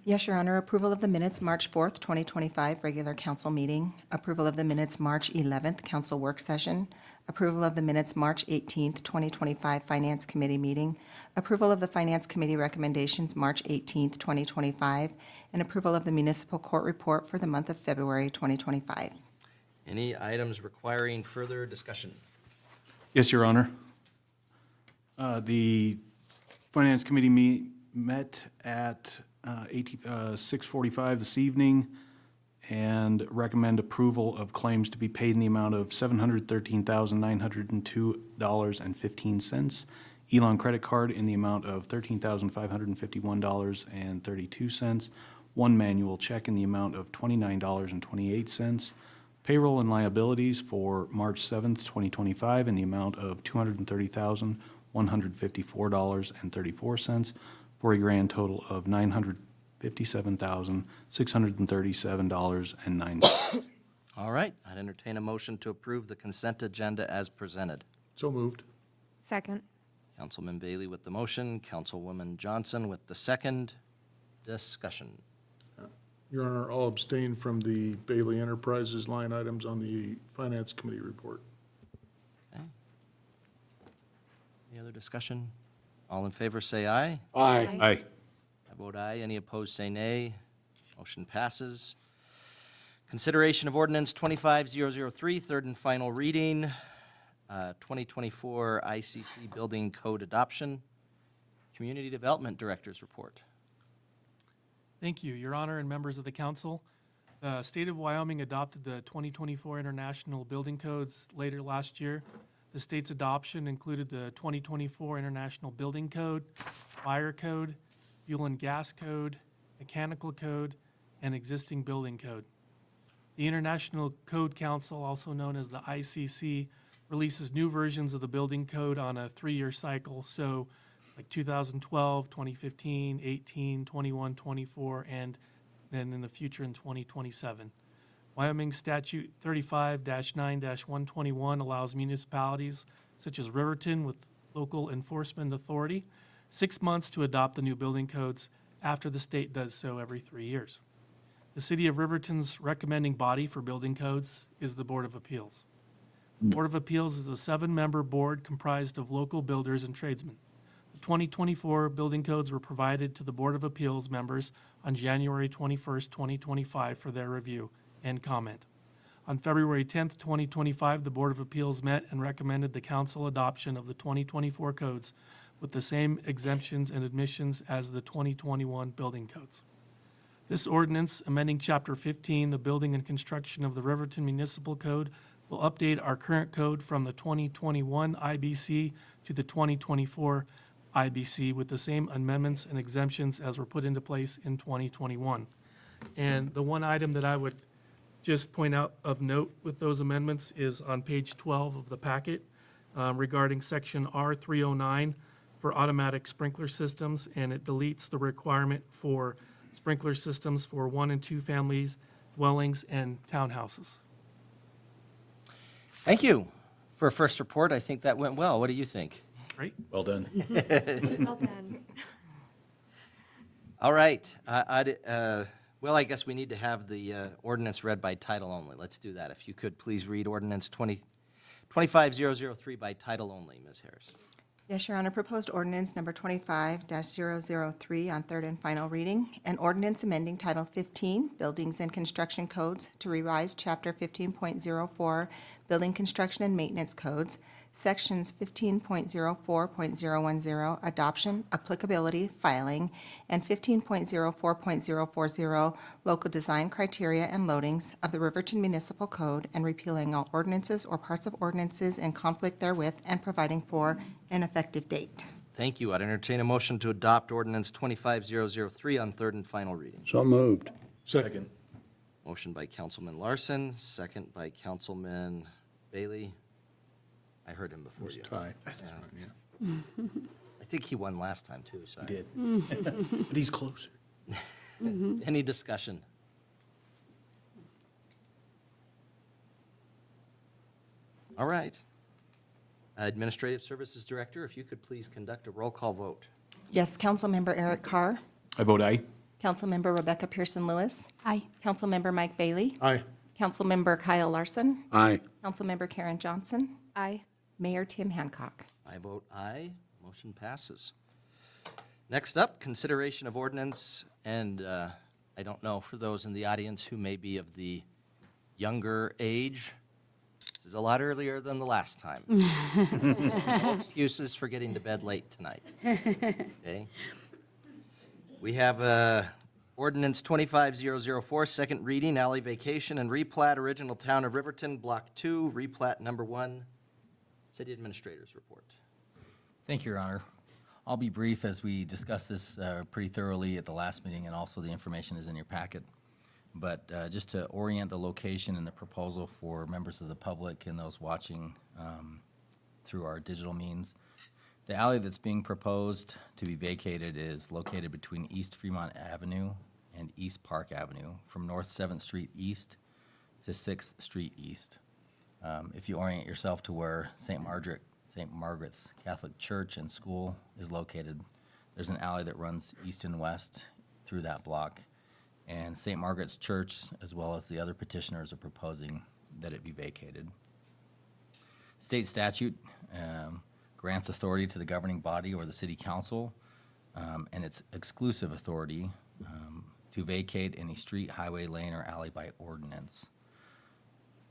Yes, Your Honor. Approval of the minutes, March 4th, 2025, regular council meeting. Approval of the minutes, March 11th, council work session. Approval of the minutes, March 18th, 2025, Finance Committee meeting. Approval of the Finance Committee recommendations, March 18th, 2025. And approval of the municipal court report for the month of February 2025. Any items requiring further discussion? Yes, Your Honor. The Finance Committee met at 6:45 this evening and recommend approval of claims to be paid in the amount of $713,902.15. Elon credit card in the amount of $13,551.32. One manual check in the amount of $29.28. Payroll and liabilities for March 7th, 2025 in the amount of $230,154.34 for a grand total of $957,637.09. All right, I'd entertain a motion to approve the consent agenda as presented. So moved. Second. Councilman Bailey with the motion, Councilwoman Johnson with the second. Discussion. Your Honor, I'll abstain from the Bailey Enterprises line items on the Finance Committee report. Okay. Any other discussion? All in favor, say aye. Aye. Aye. I vote aye. Any opposed, say nay. Motion passes. Consideration of ordinance 25003, third and final reading, 2024 ICC Building Code Adoption. Community Development Director's report. Thank you, Your Honor and members of the council. The state of Wyoming adopted the 2024 International Building Codes later last year. The state's adoption included the 2024 International Building Code, Fire Code, Fuel and Gas Code, Mechanical Code, and Existing Building Code. The International Code Council, also known as the ICC, releases new versions of the building code on a 3-year cycle, so like 2012, 2015, 18, 21, 24, and then in the future in 2027. Wyoming Statute 35-9-121 allows municipalities such as Riverton with local enforcement authority 6 months to adopt the new building codes after the state does so every 3 years. The City of Riverton's recommending body for building codes is the Board of Appeals. The Board of Appeals is a 7-member board comprised of local builders and tradesmen. The 2024 building codes were provided to the Board of Appeals members on January 21st, 2025 for their review and comment. On February 10th, 2025, the Board of Appeals met and recommended the council adoption of the 2024 codes with the same exemptions and admissions as the 2021 building codes. This ordinance, amending Chapter 15, the Building and Construction of the Riverton Municipal Code, will update our current code from the 2021 IBC to the 2024 IBC with the same amendments and exemptions as were put into place in 2021. And the one item that I would just point out of note with those amendments is on page 12 of the packet regarding section R309 for automatic sprinkler systems, and it deletes the requirement for sprinkler systems for 1 and 2 families, dwellings, and townhouses. Thank you. For a first report, I think that went well. What do you think? Right? Well done. Well done. All right. Well, I guess we need to have the ordinance read by title only. Let's do that. If you could please read ordinance 25003 by title only, Ms. Harris. Yes, Your Honor. Proposed ordinance number 25-003 on third and final reading. An ordinance amending Title 15, Buildings and Construction Codes to revise Chapter 15.04, Building Construction and Maintenance Codes, Sections 15.04.010, Adoption, Applicability, Filing, and 15.04.040, Local Design Criteria and Loadings of the Riverton Municipal Code, and repealing all ordinances or parts of ordinances in conflict therewith, and providing for an effective date. Thank you. I'd entertain a motion to adopt ordinance 25003 on third and final reading. So moved. Second. Motion by Councilman Larson, second by Councilman Bailey. I heard him before you. Tie. Yeah. I think he won last time, too, so. He did. But he's closer. Any discussion? All right. Administrative Services Director, if you could please conduct a roll call vote. Yes, Councilmember Eric Carr, I vote aye. Councilmember Rebecca Pearson Lewis. Aye. Councilmember Mike Bailey. Aye. Councilmember Kyle Larson. Aye. Councilmember Karen Johnson. Aye. Mayor Tim Hancock. I vote aye. Motion passes. Next up, consideration of ordinance, and I don't know, for those in the audience who may be of the younger age, this is a lot earlier than the last time. No excuses for getting to bed late tonight. Okay. We have ordinance 25004, second reading, alley vacation and replat, original town of Riverton, block 2, replat number 1. City Administrator's report. Thank you, Your Honor. I'll be brief as we discussed this pretty thoroughly at the last meeting, and also the information is in your packet. But just to orient the location and the proposal for members of the public and those watching through our digital means, the alley that's being proposed to be vacated is located between East Fremont Avenue and East Park Avenue, from North 7th Street East to 6th Street East. If you orient yourself to where St. Margaret's Catholic Church and School is located, there's an alley that runs east and west through that block. And St. Margaret's Church, as well as the other petitioners, are proposing that it be vacated. State statute grants authority to the governing body or the city council and its exclusive authority to vacate any street, highway, lane, or alley by ordinance.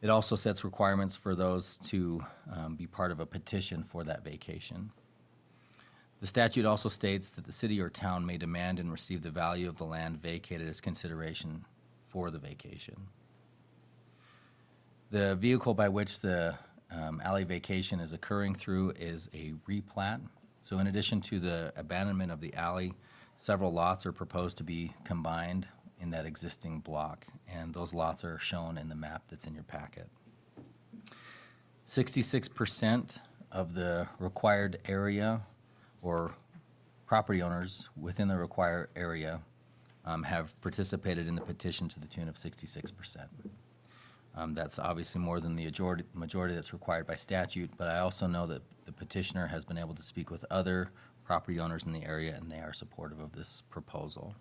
It also sets requirements for those to be part of a petition for that vacation. The statute also states that the city or town may demand and receive the value of the land vacated as consideration for the vacation. The vehicle by which the alley vacation is occurring through is a replat. So in addition to the abandonment of the alley, several lots are proposed to be combined in that existing block, and those lots are shown in the map that's in your packet. 66% of the required area or property owners within the required area have participated in the petition to the tune of 66%. That's obviously more than the majority that's required by statute, but I also know that the petitioner has been able to speak with other property owners in the area, and they are supportive of this proposal.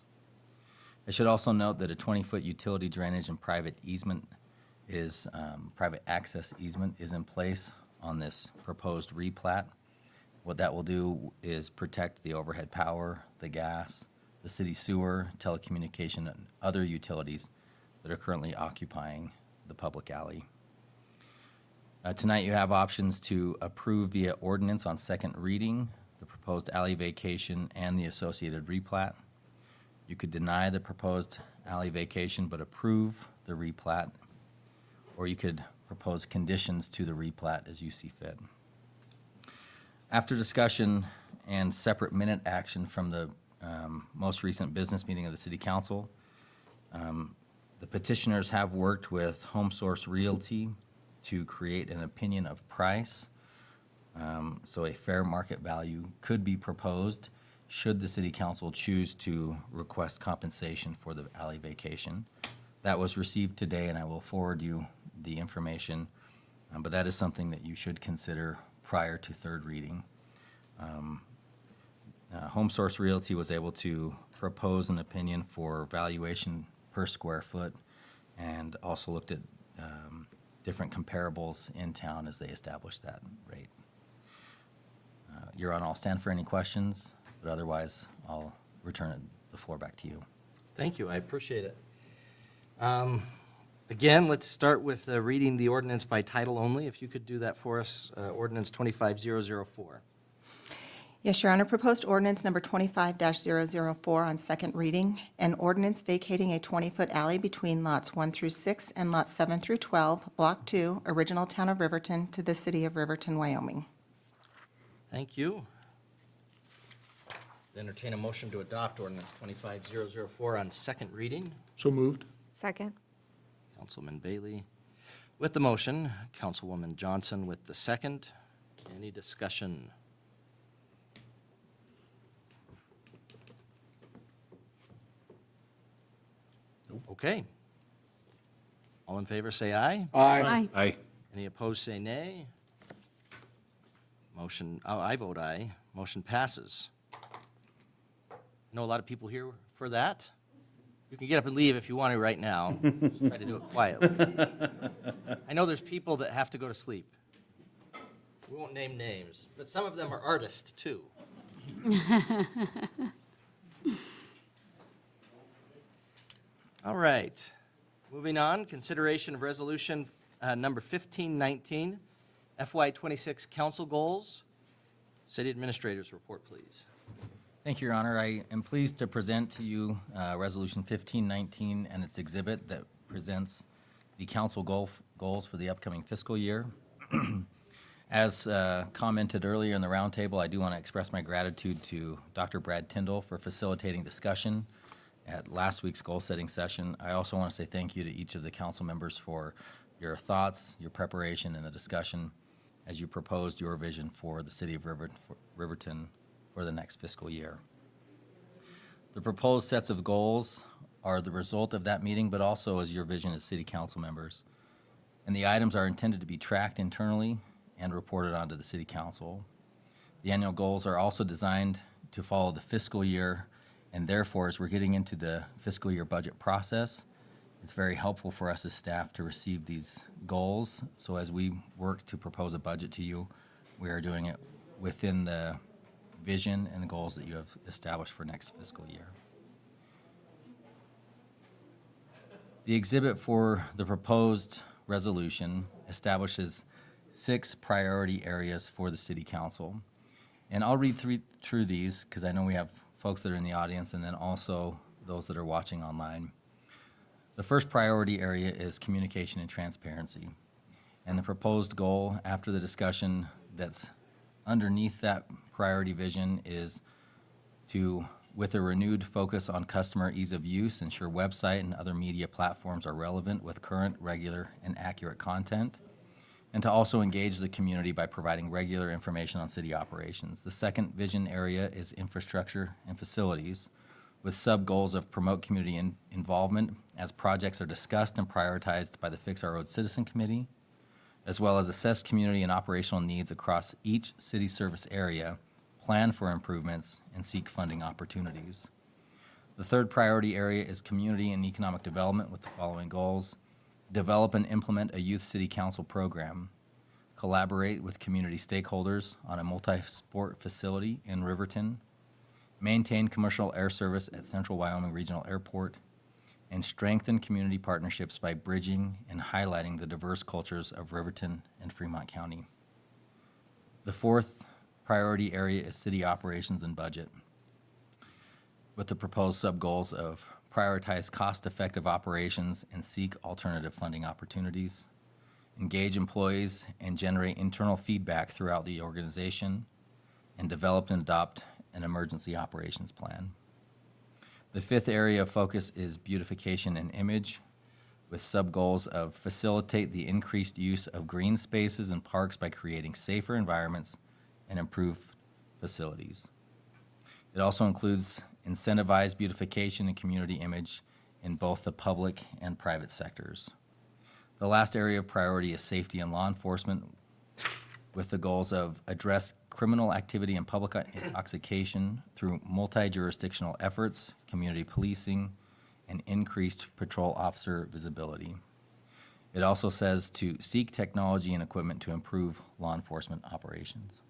I should also note that a 20-foot utility drainage and private access easement is in place on this proposed replat. What that will do is protect the overhead power, the gas, the city sewer, telecommunication, and other utilities that are currently occupying the public alley. Tonight you have options to approve via ordinance on second reading the proposed alley vacation and the associated replat. You could deny the proposed alley vacation but approve the replat, or you could propose conditions to the replat as you see fit. After discussion and separate minute action from the most recent business meeting of the City Council, the petitioners have worked with Home Source Realty to create an opinion of price. So a fair market value could be proposed should the City Council choose to request compensation for the alley vacation. That was received today, and I will forward you the information, but that is something that you should consider prior to third reading. Home Source Realty was able to propose an opinion for valuation per square foot, and also looked at different comparables in town as they established that rate. Your Honor, I'll stand for any questions, but otherwise I'll return the floor back to you. Thank you, I appreciate it. Again, let's start with reading the ordinance by title only. If you could do that for us, ordinance 25004. Yes, Your Honor. Proposed ordinance number 25-004 on second reading. An ordinance vacating a 20-foot alley between lots 1 through 6 and lots 7 through 12, Block 2, original town of Riverton, to the city of Riverton, Wyoming. Thank you. Entertain a motion to adopt ordinance 25004 on second reading. So moved. Second. Councilman Bailey with the motion, Councilwoman Johnson with the second. Any discussion? Okay. All in favor, say aye. Aye. Aye. Any opposed, say nay. I vote aye. Motion passes. I know a lot of people here for that. You can get up and leave if you want to right now. Just try to do it quietly. I know there's people that have to go to sleep. We won't name names, but some of them are artists too. All right. Moving on, consideration of resolution number 1519, FY26 council goals. City Administrator's report, please. Thank you, Your Honor. I am pleased to present to you Resolution 1519 and its exhibit that presents the council goals for the upcoming fiscal year. As commented earlier in the roundtable, I do want to express my gratitude to Dr. Brad Tyndall for facilitating discussion at last week's goal-setting session. I also want to say thank you to each of the council members for your thoughts, your preparation, and the discussion as you proposed your vision for the city of Riverton for the next fiscal year. The proposed sets of goals are the result of that meeting, but also as your vision as city council members. And the items are intended to be tracked internally and reported onto the city council. The annual goals are also designed to follow the fiscal year, and therefore, as we're getting into the fiscal year budget process, it's very helpful for us as staff to receive these goals. So as we work to propose a budget to you, we are doing it within the vision and the goals that you have established for next fiscal year. The exhibit for the proposed resolution establishes 6 priority areas for the city council. And I'll read through these because I know we have folks that are in the audience and then also those that are watching online. The first priority area is communication and transparency. And the proposed goal after the discussion that's underneath that priority vision is to, with a renewed focus on customer ease of use, ensure website and other media platforms are relevant with current, regular, and accurate content, and to also engage the community by providing regular information on city operations. The second vision area is infrastructure and facilities, with sub-goals of promote community involvement as projects are discussed and prioritized by the Fix Our Roads Citizen Committee, as well as assess community and operational needs across each city service area, plan for improvements, and seek funding opportunities. The third priority area is community and economic development with the following goals: develop and implement a youth city council program, collaborate with community stakeholders on a multi-sport facility in Riverton, maintain commercial air service at Central Wyoming Regional Airport, and strengthen community partnerships by bridging and highlighting the diverse cultures of Riverton and Fremont County. The fourth priority area is city operations and budget, with the proposed sub-goals of prioritize cost-effective operations and seek alternative funding opportunities, engage employees and generate internal feedback throughout the organization, and develop and adopt an emergency operations plan. The fifth area of focus is beautification and image, with sub-goals of facilitate the increased use of green spaces and parks by creating safer environments and improved facilities. It also includes incentivize beautification and community image in both the public and private sectors. The last area of priority is safety and law enforcement, with the goals of address criminal activity and public intoxication through multi-jurisdictional efforts, community policing, and increased patrol officer visibility. It also says to seek technology and equipment to improve law enforcement operations.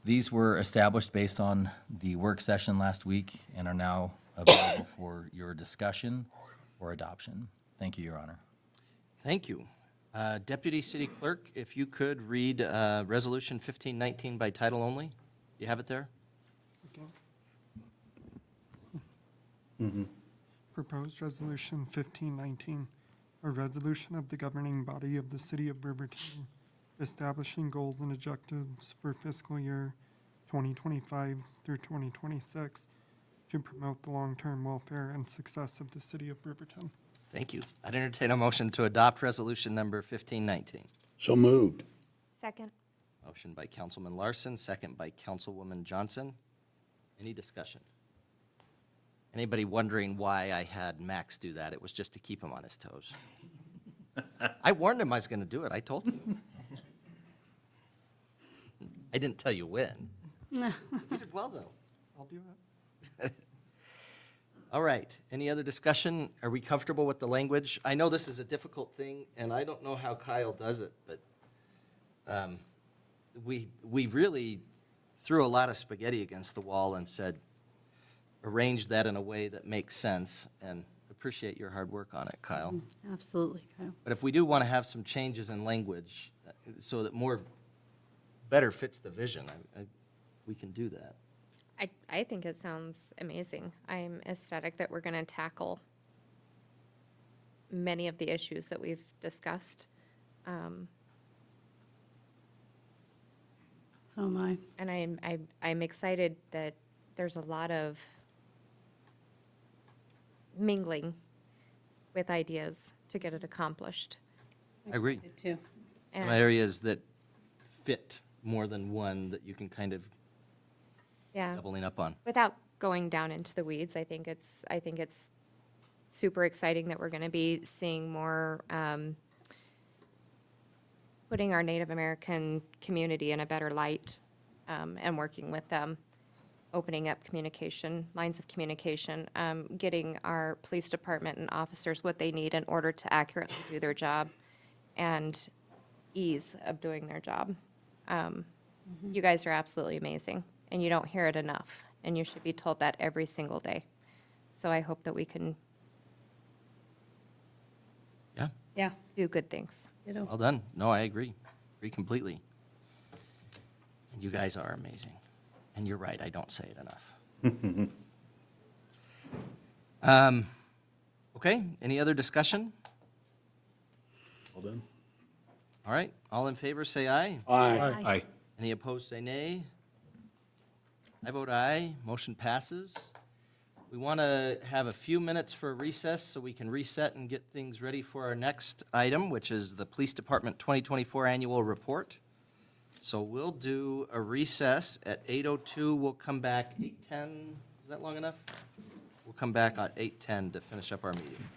These were established based on the work session last week and are now available for your discussion or adoption. Thank you, Your Honor. Thank you. Deputy City Clerk, if you could read Resolution 1519 by title only. You have it there? Proposed Resolution 1519, a resolution of the governing body of the City of Riverton establishing goals and objectives for fiscal year 2025 through 2026 to promote the long-term welfare and success of the City of Riverton. Thank you. I'd entertain a motion to adopt resolution number 1519. So moved. Second. Motion by Councilman Larson, second by Councilwoman Johnson. Any discussion? Anybody wondering why I had Max do that? It was just to keep him on his toes. I warned him I was going to do it. I told you. I didn't tell you when. You did well, though. I'll do it. All right, any other discussion? Are we comfortable with the language? I know this is a difficult thing, and I don't know how Kyle does it, but we really threw a lot of spaghetti against the wall and said, arrange that in a way that makes sense, and appreciate your hard work on it, Kyle. Absolutely, Kyle. But if we do want to have some changes in language so that better fits the vision, we can do that. I think it sounds amazing. I'm ecstatic that we're going to tackle many of the issues that we've discussed. So am I. And I'm excited that there's a lot of mingling with ideas to get it accomplished. I agree. Did too. Some And- areas that fit more than one that you can kind of Yeah. doubling up on. Without going down into the weeds, I think it's super exciting that we're going to be seeing more, putting our Native American community in a better light, and working with them, opening up communication, lines of communication, getting our police department and officers what they need in order to accurately do their job and ease of doing their job. You guys are absolutely amazing, and you don't hear it enough, and you should be told that every single day. So I hope that we can Yeah. do good things. Ditto. Well done. No, I agree. Agree completely. And you guys are amazing. And you're right, I don't say it enough. Okay, any other discussion? Well done. All right, all in favor, say aye. Aye. Any opposed, say nay. I vote aye. Motion passes. We want to have a few minutes for a recess so we can reset and get things ready for our next item, which is the Police Department 2024 Annual Report. So we'll do a recess at 8:02. We'll come back 8:10. Is that long enough? We'll come back at 8:10 to finish up our meeting.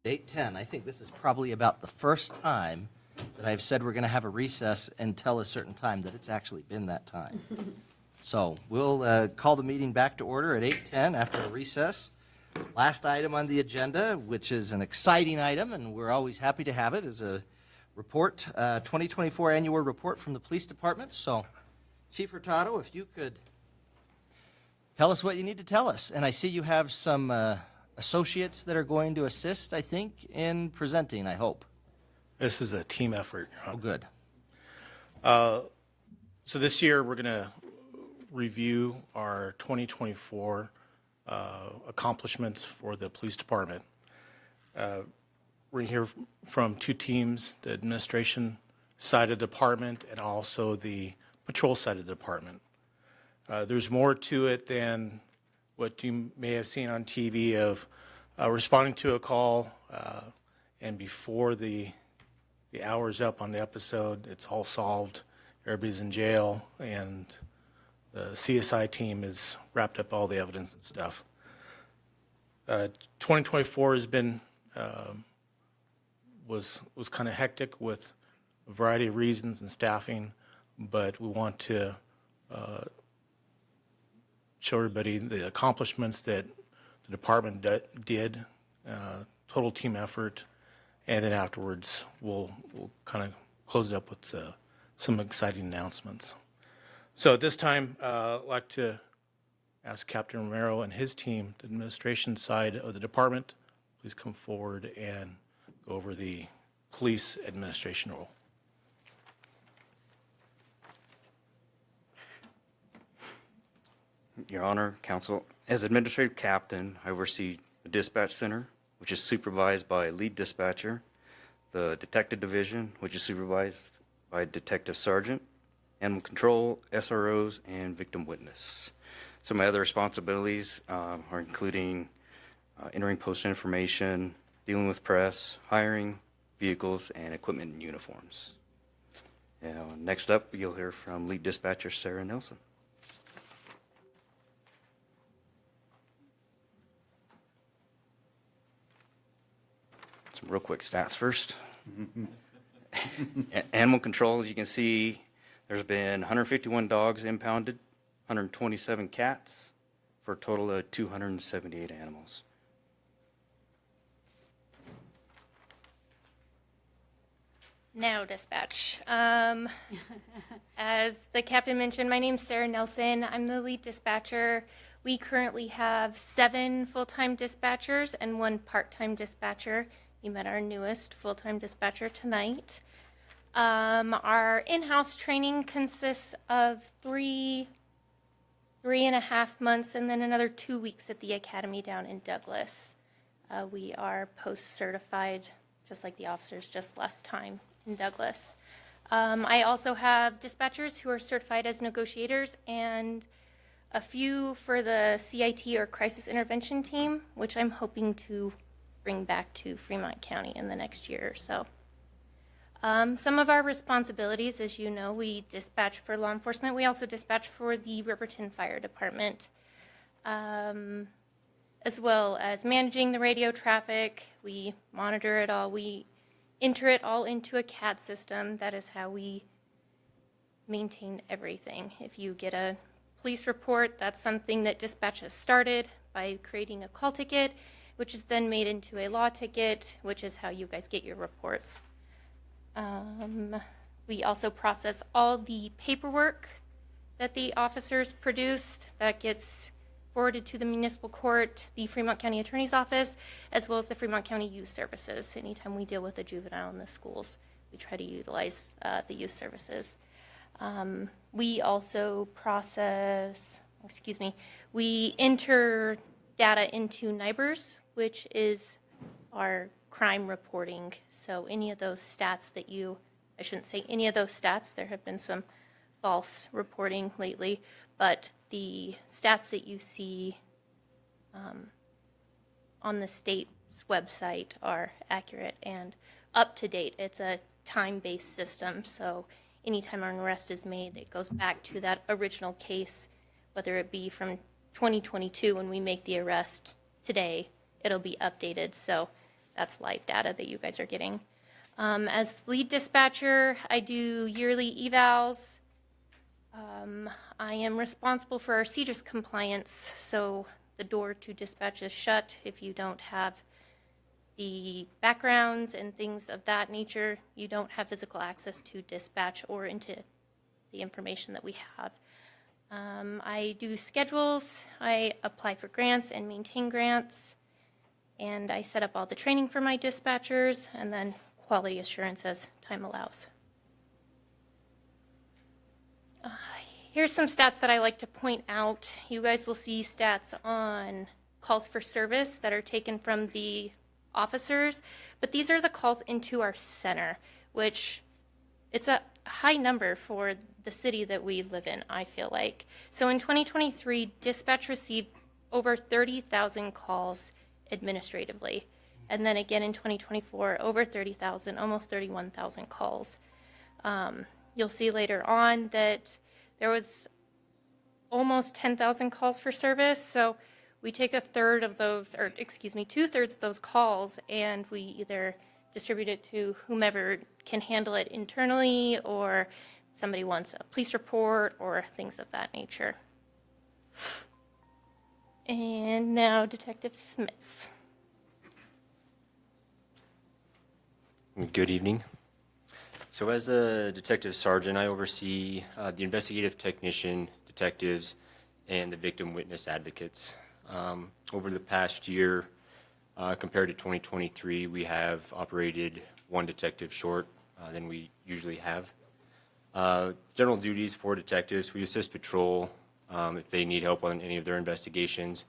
8:10. I think this is probably about the first time that I've said we're going to have a recess until a certain time, that it's actually been that time. So we'll call the meeting back to order at 8:10 after a recess. Last item on the agenda, which is an exciting item, and we're always happy to have it, is a report, 2024 annual report from the police department. So Chief Hurtado, if you could tell us what you need to tell us. And I see you have some associates that are going to assist, I think, in presenting, I hope. This is a team effort. Oh, good. So this year, we're going to review our 2024 accomplishments for the police department. We're going to hear from two teams, the administration side of the department and also the patrol side of the department. There's more to it than what you may have seen on TV of responding to a call, and before the hour's up on the episode, it's all solved, everybody's in jail, and the CSI team has wrapped up all the evidence and stuff. 2024 has been, was kind of hectic with a variety of reasons and staffing, but we want to show everybody the accomplishments that the department did, total team effort, and then afterwards we'll kind of close it up with some exciting announcements. So at this time, I'd like to ask Captain Romero and his team, the administration side of the department, please come forward and go over the police administration role. Your Honor, Counsel, as administrative captain, I oversee the dispatch center, which is supervised by lead dispatcher, the detective division, which is supervised by detective sergeant, animal control, SROs, and victim witness. So my other responsibilities are including entering post information, dealing with press, hiring vehicles, and equipment and uniforms. Next up, you'll hear from lead dispatcher Sarah Nelson. Some real quick stats first. Animal control, as you can see, there's been 151 dogs impounded, 127 cats, for a total of 278 animals. Now dispatch. As the captain mentioned, my name's Sarah Nelson. I'm the lead dispatcher. We currently have 7 full-time dispatchers and 1 part-time dispatcher. You met our newest full-time dispatcher tonight. Our in-house training consists of 3.5 months, and then another 2 weeks at the academy down in Douglas. We are post-certified, just like the officers, just less time in Douglas. I also have dispatchers who are certified as negotiators and a few for the CIT or crisis intervention team, which I'm hoping to bring back to Fremont County in the next year or so. Some of our responsibilities, as you know, we dispatch for law enforcement. We also dispatch for the Riverton Fire Department, as well as managing the radio traffic. We monitor it all. We enter it all into a CAD system. That is how we maintain everything. If you get a police report, that's something that dispatch has started by creating a call ticket, which is then made into a law ticket, which is how you guys get your reports. We also process all the paperwork that the officers produce that gets forwarded to the municipal court, the Fremont County Attorney's Office, as well as the Fremont County Youth Services. Anytime we deal with a juvenile in the schools, we try to utilize the youth services. We also we enter data into NIBRS, which is our crime reporting. So any of those stats that I shouldn't say any of those stats, there have been some false reporting lately, but the stats that you see on the state's website are accurate and up to date. It's a time-based system, so anytime an arrest is made, it goes back to that original case, whether it be from 2022 when we make the arrest today, it'll be updated. So That's live data that you guys are getting. As lead dispatcher, I do yearly evals. I am responsible for our CJIS compliance, so the door to dispatch is shut if you don't have the backgrounds and things of that nature. You don't have physical access to dispatch or into the information that we have. I do schedules, I apply for grants and maintain grants, and I set up all the training for my dispatchers, and then quality assurance as time allows. Here's some stats that I like to point out. You guys will see stats on calls for service that are taken from the officers, but these are the calls into our center, which it's a high number for the city that we live in, I feel like. So in 2023, dispatch received over 30,000 calls administratively. And then again in 2024, over 30,000, almost 31,000 calls. You'll see later on that there was almost 10,000 calls for service. So we take a third of those, or excuse me, 2/3 of those calls, and we either distribute it to whomever can handle it internally, or somebody wants a police report or things of that nature. And now Detective Smits. Good evening. So as a detective sergeant, I oversee the investigative technician, detectives, and the victim witness advocates. Over the past year, compared to 2023, we have operated one detective short than we usually have. General duties for detectives: we assist patrol if they need help on any of their investigations.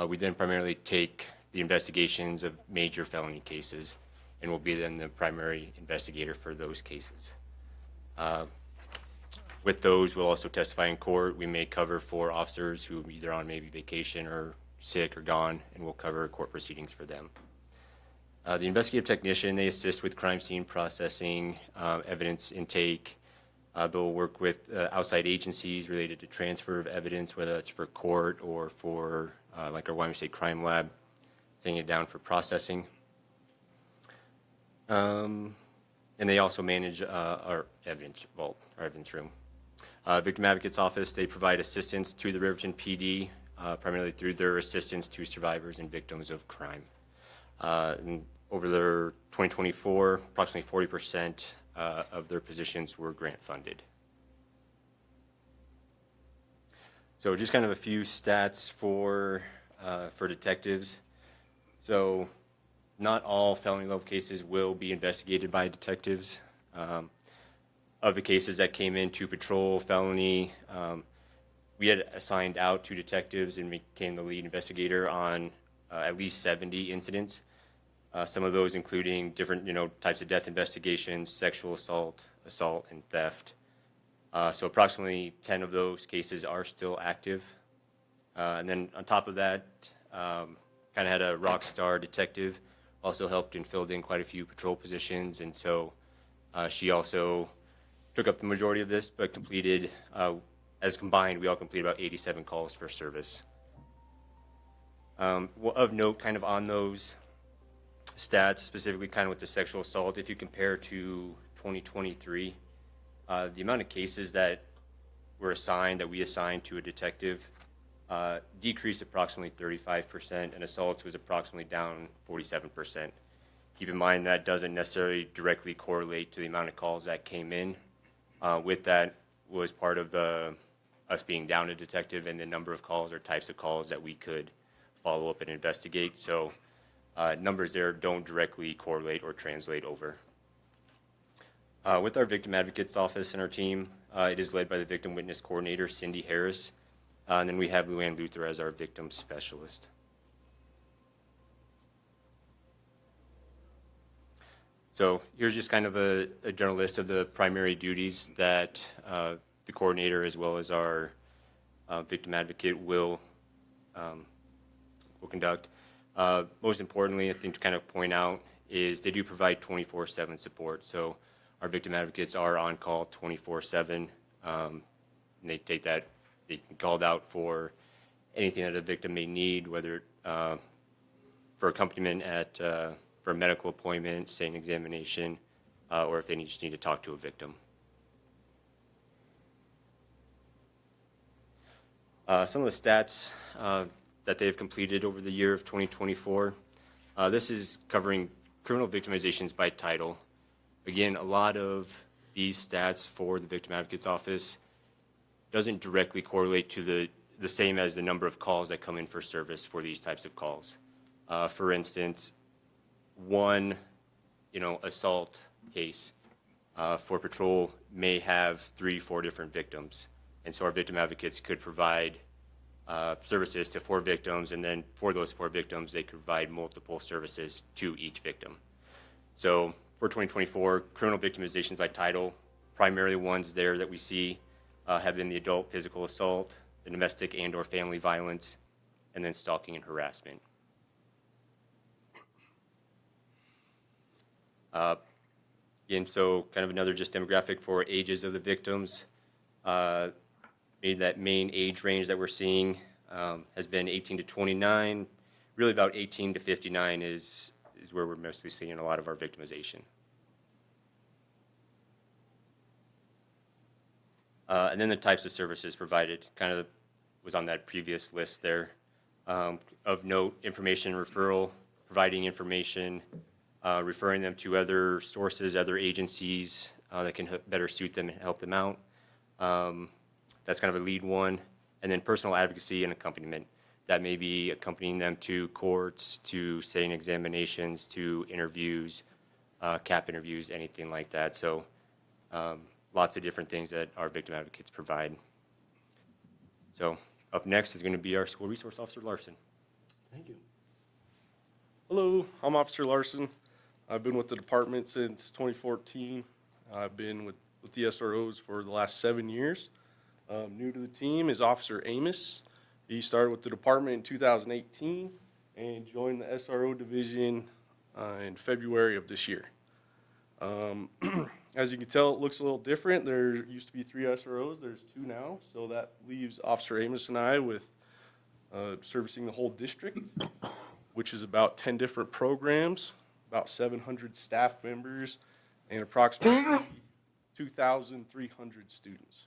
We then primarily take the investigations of major felony cases, and will be then the primary investigator for those cases. With those, we'll also testify in court. We may cover for officers who are either on maybe vacation or sick or gone, and we'll cover court proceedings for them. The investigative technician, they assist with crime scene processing, evidence intake. They'll work with outside agencies related to transfer of evidence, whether that's for court or for like our Wyoming State Crime Lab, sending it down for processing. And they also manage our evidence vault, our evidence room. Victim Advocates Office, they provide assistance to the Riverton PD, primarily through their assistance to survivors and victims of crime. And over their 2024, approximately 40% of their positions were grant funded. So just kind of a few stats for detectives. So not all felony level cases will be investigated by detectives. Of the cases that came into patrol felony, we had assigned out to detectives and became the lead investigator on at least 70 incidents. Some of those including different, types of death investigations, sexual assault, and theft. So approximately 10 of those cases are still active. And then on top of that, kind of had a rock star detective, also helped and filled in quite a few patrol positions. And so she also took up the majority of this, but completed, as combined, we all completed about 87 calls for service. Of note, kind of on those stats, specifically kind of with the sexual assault, if you compare to 2023, the amount of cases that were assigned, that we assigned to a detective, decreased approximately 35%, and assaults was approximately down 47%. Keep in mind that doesn't necessarily directly correlate to the amount of calls that came in. With that was part of us being down a detective and the number of calls or types of calls that we could follow up and investigate. So numbers there don't directly correlate or translate over. With our Victim Advocates Office and our team, it is led by the Victim Witness Coordinator, Cindy Harris, and then we have Luann Luther as our Victim Specialist. So here's just kind of a general list of the primary duties that the coordinator as well as our victim advocate will conduct. Most importantly, I think to kind of point out is they do provide 24/7 support. So our victim advocates are on call 24/7. And they take that, they can called out for anything that a victim may need, whether for accompaniment at for a medical appointment, say an examination, or if they just need to talk to a victim. Some of the stats that they've completed over the year of 2024. This is covering criminal victimizations by title. Again, a lot of these stats for the Victim Advocate's Office doesn't directly correlate to the same as the number of calls that come in for service for these types of calls. For instance, one, assault case for patrol may have 3-4 different victims. And so our victim advocates could provide services to 4 victims, and then for those 4 victims, they could provide multiple services to each victim. So for 2024, criminal victimizations by title, primarily ones there that we see have been the adult physical assault, the domestic and/or family violence, and then stalking and harassment. Again, so kind of another just demographic for ages of the victims. Maybe that main age range that we're seeing has been 18 to 29. Really about 18 to 59 is where we're mostly seeing a lot of our victimization. And then the types of services provided kind of was on that previous list there. Of note, information referral, providing information, referring them to other sources, other agencies that can better suit them and help them out. That's kind of a lead one. And then personal advocacy and accompaniment. That may be accompanying them to courts, to sitting examinations, to interviews, CAP interviews, anything like that. So lots of different things that our victim advocates provide. So up next is going to be our School Resource Officer, Larson. Thank you. Hello, I'm Officer Larson. I've been with the department since 2014. I've been with the SROs for the last 7 years. New to the team is Officer Amos. He started with the department in 2018 and joined the SRO division in February of this year. As you can tell, it looks a little different. There used to be 3 SROs. There's 2 now. So that leaves Officer Amos and I with servicing the whole district, which is about 10 different programs, about 700 staff members, and approximately 2,300 students.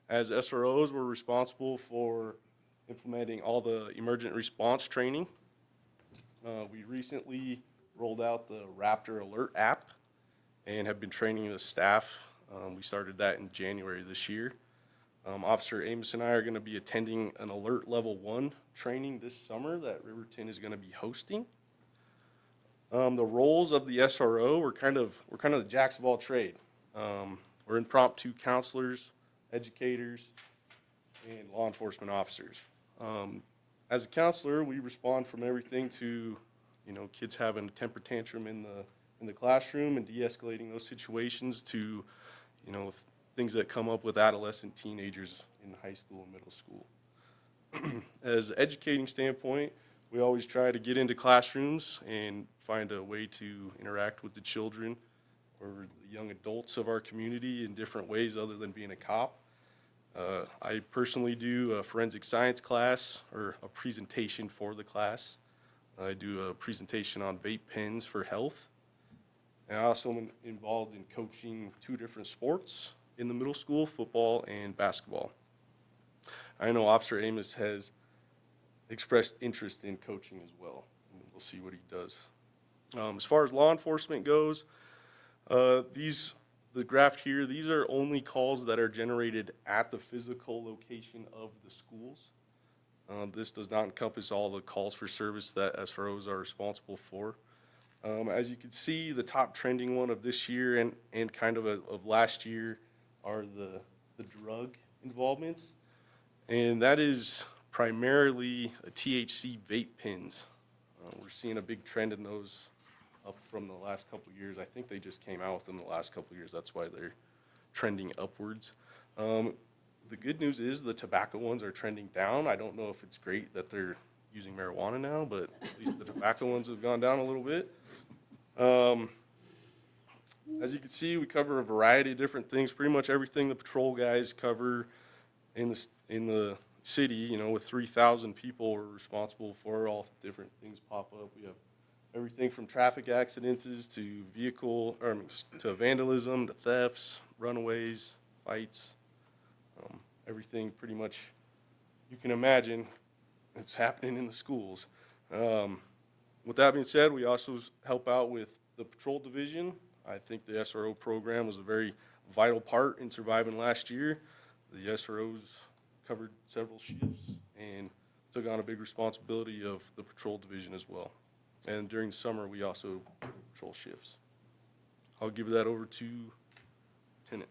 As SROs, we're responsible for implementing all the emergent response training. We recently rolled out the Raptor Alert app and have been training the staff. We started that in January this year. Officer Amos and I are going to be attending an Alert Level 1 training this summer that Riverton is going to be hosting. The roles of the SRO, we're kind of the jacks of all trade. We're impromptu counselors, educators, and law enforcement officers. As a counselor, we respond from everything to, kids having a temper tantrum in the classroom and de-escalating those situations to, things that come up with adolescent teenagers in high school and middle school. As an educating standpoint, we always try to get into classrooms and find a way to interact with the children or the young adults of our community in different ways other than being a cop. I personally do a forensic science class or a presentation for the class. I do a presentation on vape pens for health. And I also am involved in coaching 2 different sports in the middle school, football and basketball. I know Officer Amos has expressed interest in coaching as well. And we'll see what he does. As far as law enforcement goes, the graph here, these are only calls that are generated at the physical location of the schools. This does not encompass all the calls for service that SROs are responsible for. As you can see, the top trending one of this year and kind of last year are the drug involvements. And that is primarily a THC vape pens. We're seeing a big trend in those up from the last couple of years. I think they just came out with them the last couple of years. That's why they're trending upwards. The good news is the tobacco ones are trending down. I don't know if it's great that they're using marijuana now, but at least the tobacco ones have gone down a little bit. As you can see, we cover a variety of different things, pretty much everything the patrol guys cover in the city. With 3,000 people we're responsible for, all different things pop up. We have everything from traffic accidents to to vandalism, to thefts, runaways, fights, everything pretty much you can imagine it's happening in the schools. With that being said, we also help out with the patrol division. I think the SRO program was a very vital part in surviving last year. The SROs covered several shifts and took on a big responsibility of the patrol division as well. And during the summer, we also patrol shifts. I'll give that over to Lieutenant.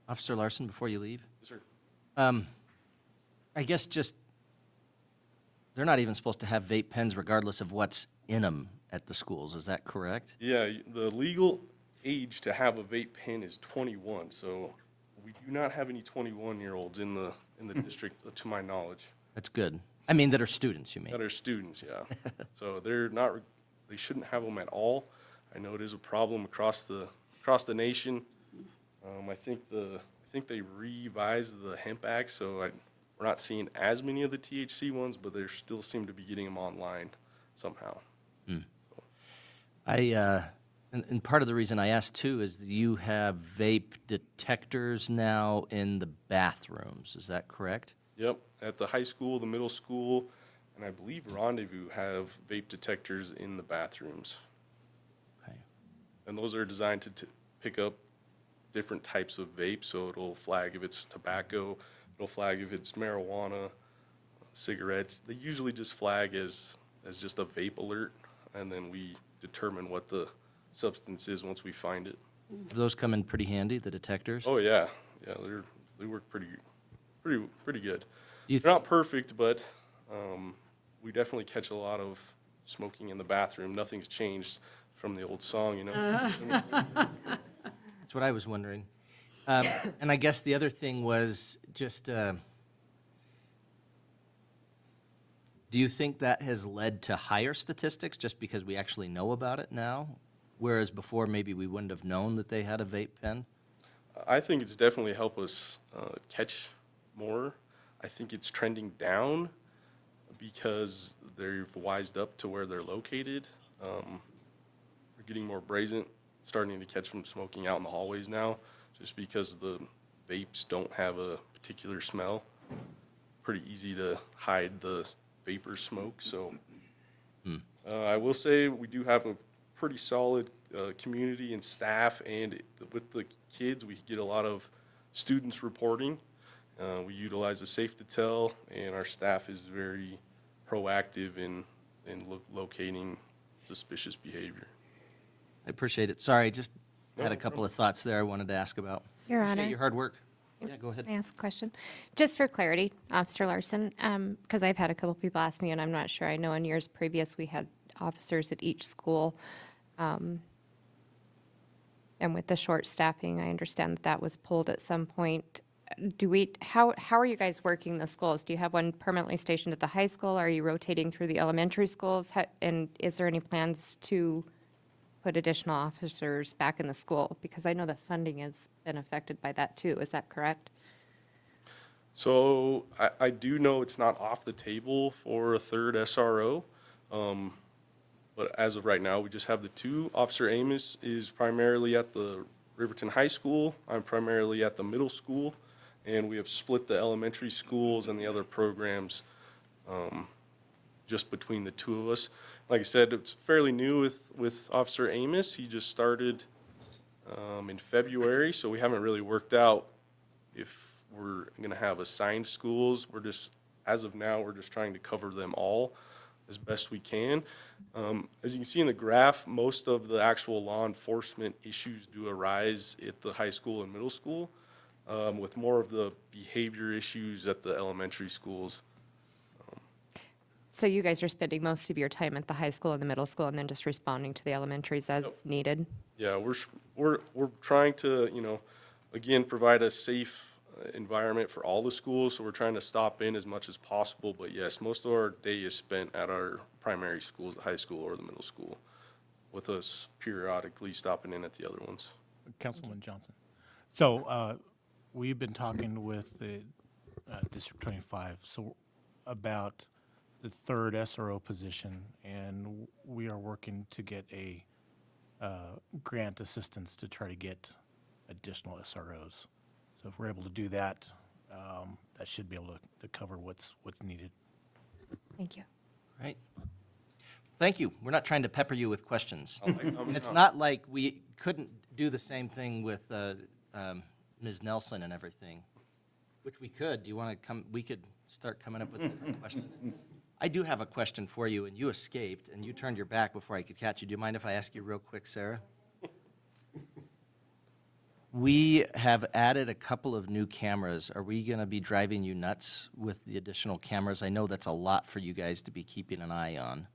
Officer Larson, before you leave? Yes, sir. I guess just, they're not even supposed to have vape pens regardless of what's in them at the schools, is that correct? Yeah, the legal age to have a vape pen is 21, so we do not have any 21-year-olds in the district, to my knowledge. That's good. I mean, that are students, you mean? That are students, yeah. So they shouldn't have them at all. I know it is a problem across the nation. I think they revised the Hemp Act, so we're not seeing as many of the THC ones, but they still seem to be getting them online somehow. And part of the reason I asked too is that you have vape detectors now in the bathrooms, is that correct? Yep, at the high school, the middle school, and I believe Rendezvous have vape detectors in the bathrooms. Okay. And those are designed to pick up different types of vape, so it'll flag if it's tobacco, it'll flag if it's marijuana, cigarettes. They usually just flag as just a vape alert, and then we determine what the substance is once we find it. Do those come in pretty handy, the detectors? Oh yeah, they work pretty good. You They're not perfect, but we definitely catch a lot of smoking in the bathroom. Nothing's changed from the old song, you know. That's what I was wondering. And I guess the other thing was just, do you think that has led to higher statistics just because we actually know about it now? Whereas before, maybe we wouldn't have known that they had a vape pen? I think it's definitely helped us catch more. I think it's trending down because they've wised up to where they're located. We're getting more brazen, starting to catch them smoking out in the hallways now, just because the vapes don't have a particular smell. Pretty easy to hide the vapor smoke, so I will say we do have a pretty solid community and staff, and with the kids, we get a lot of students reporting. We utilize the Safe to Tell, and our staff is very proactive in locating suspicious behavior. I appreciate it. Sorry, just had a couple of thoughts there I wanted to ask about. Your Appreciate Honor. your hard work. Yeah, go ahead. Can I ask a question? Just for clarity, Officer Larson, because I've had a couple people ask me, and I'm not sure. I know in years previous, we had officers at each school. And with the short staffing, I understand that was pulled at some point. How are you guys working the schools? Do you have one permanently stationed at the high school? Are you rotating through the elementary schools? And is there any plans to put additional officers back in the school? Because I know the funding has been affected by that too. Is that correct? So I do know it's not off the table for a third SRO. But as of right now, we just have the two. Officer Amos is primarily at the Riverton High School. I'm primarily at the middle school. And we have split the elementary schools and the other programs just between the two of us. Like I said, it's fairly new with Officer Amos. He just started in February, so we haven't really worked out if we're going to have assigned schools. As of now, we're just trying to cover them all as best we can. As you can see in the graph, most of the actual law enforcement issues do arise at the high school and middle school, with more of the behavior issues at the elementary schools. So you guys are spending most of your time at the high school and the middle school and then just responding to the elementaries as needed? Yeah, we're trying to, again, provide a safe environment for all the schools, so we're trying to stop in as much as possible. But yes, most of our day is spent at our primary schools, the high school or the middle school, with us periodically stopping in at the other ones. Councilman Johnson. So we've been talking with the District 25 about the third SRO position, and we are working to get a grant assistance to try to get additional SROs. So if we're able to do that, that should be able to cover what's needed. Thank you. Right. Thank you. We're not trying to pepper you with questions. Oh, And it's not like we couldn't do the same thing with Ms. Nelson and everything, which we could. Do you want to come? We could start coming up with different questions. I do have a question for you, and you escaped, and you turned your back before I could catch you. Do you mind if I ask you real quick, Sarah? We have added a couple of new cameras. Are we going to be driving you nuts with the additional cameras? I know that's a lot for you guys to be keeping an eye on.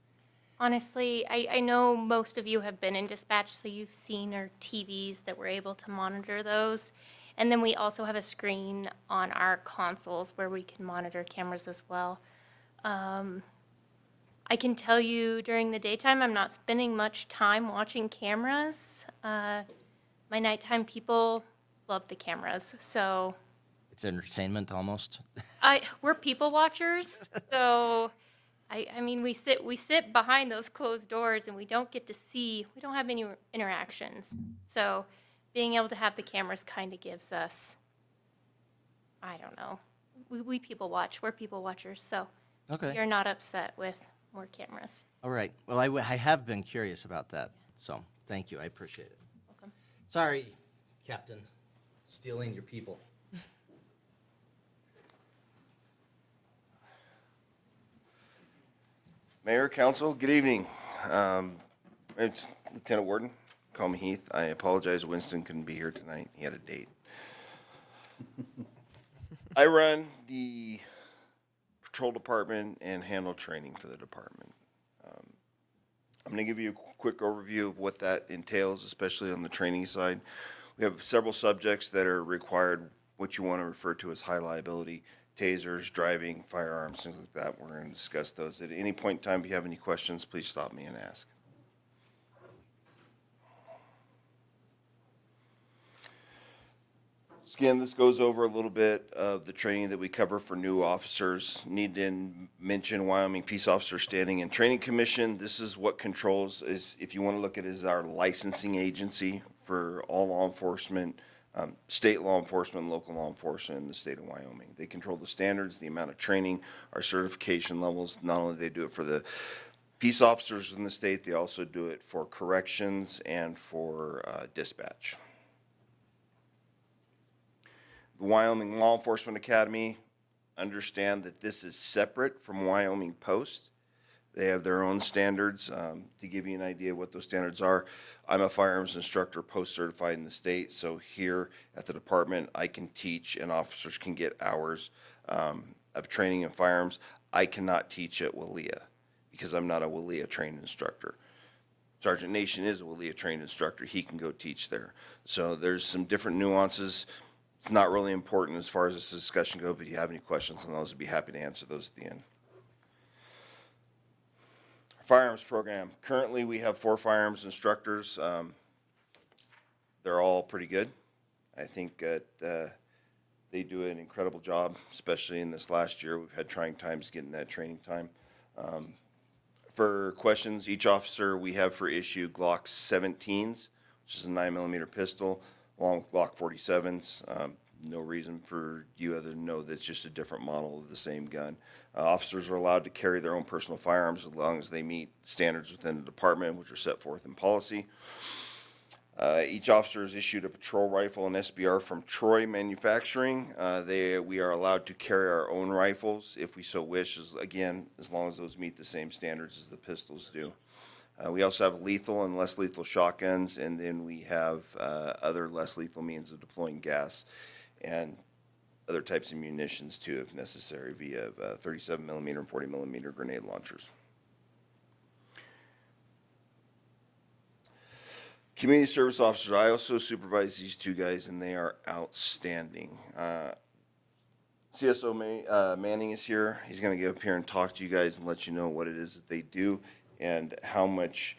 Honestly, I know most of you have been in dispatch, so you've seen our TVs that we're able to monitor those. And then we also have a screen on our consoles where we can monitor cameras as well. I can tell you during the daytime, I'm not spending much time watching cameras. My nighttime people love the cameras, so. It's entertainment almost. We're people watchers, so I mean, we sit behind those closed doors and we don't get to see, we don't have any interactions. So being able to have the cameras kind of gives us, I don't know, we people watch, we're people watchers, so. Okay. You're not upset with more cameras. All right. Well, I have been curious about that, so thank you. I appreciate it. Welcome. Sorry, Captain, stealing your people. Mayor, Council, good evening. It's Lieutenant Warden, call me Heath. I apologize, Winston couldn't be here tonight. He had a date. I run the patrol department and handle training for the department. I'm going to give you a quick overview of what that entails, especially on the training side. We have several subjects that are required, what you want to refer to as high liability, tasers, driving, firearms, things like that. We're going to discuss those. At any point in time, if you have any questions, please stop me and ask. Again, this goes over a little bit of the training that we cover for new officers. Need to mention Wyoming Peace Officer Standing and Training Commission. This is what controls, is if you want to look at it, is our licensing agency for all law enforcement, state law enforcement, and local law enforcement in the state of Wyoming. They control the standards, the amount of training, our certification levels. Not only do they do it for the peace officers in the state, they also do it for corrections and for dispatch. The Wyoming Law Enforcement Academy, understand that this is separate from Wyoming Post. They have their own standards. To give you an idea of what those standards are, I'm a firearms instructor, post certified in the state, so here at the department, I can teach and officers can get hours of training in firearms. I cannot teach at Walia because I'm not a Walia trained instructor. Sergeant Nation is a Walia trained instructor. He can go teach there. So there's some different nuances. It's not really important as far as this discussion goes, but if you have any questions on those, I'd be happy to answer those at the end. Firearms program. Currently, we have 4 firearms instructors. They're all pretty good. I think that they do an incredible job, especially in this last year. We've had trying times getting that training time. For questions, each officer we have for issue Glock 17s, which is a 9mm pistol, along with Glock 47s. No reason for you other than know that it's just a different model of the same gun. Officers are allowed to carry their own personal firearms as long as they meet standards within the department, which are set forth in policy. Each officer is issued a patrol rifle and SBR from Troy Manufacturing. We are allowed to carry our own rifles if we so wish, again, as long as those meet the same standards as the pistols do. We also have lethal and less lethal shotguns, and then we have other less lethal means of deploying gas and other types of munitions too, if necessary, via 37mm and 40mm grenade launchers. Community service officers, I also supervise these 2 guys, and they are outstanding. CSO Manning is here. He's going to get up here and talk to you guys and let you know what it is that they do and how much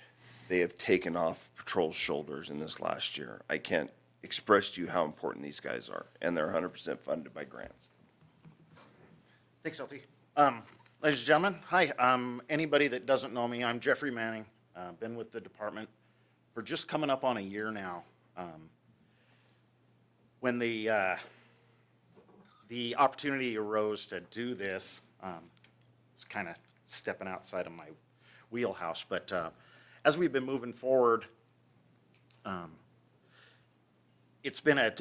they have taken off patrol's shoulders in this last year. I can't express to you how important these guys are, and they're 100% funded by grants. Thanks, LT. Ladies and gentlemen, hi. Anybody that doesn't know me, I'm Jeffrey Manning. Been with the department for just coming up on a year now. When the opportunity arose to do this, it's kind of stepping outside of my wheelhouse. But as we've been moving forward, it's been a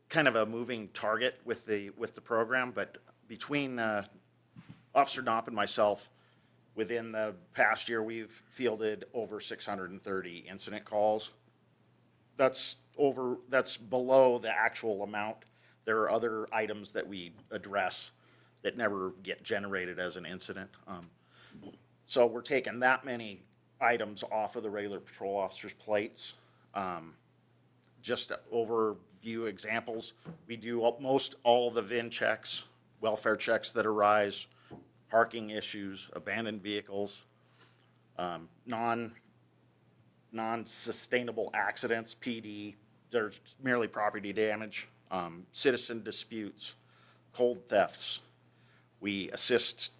kind of a moving target with the program. But between Officer Knopp and myself, within the past year, we've fielded over 630 incident calls. That's below the actual amount. There are other items that we address that never get generated as an incident. So we're taking that many items off of the regular patrol officers' plates. Just to overview examples, we do most all the VIN checks, welfare checks that arise, parking issues, abandoned vehicles, non-sustainable accidents, PD, there's merely property damage, citizen disputes, cold thefts. We assist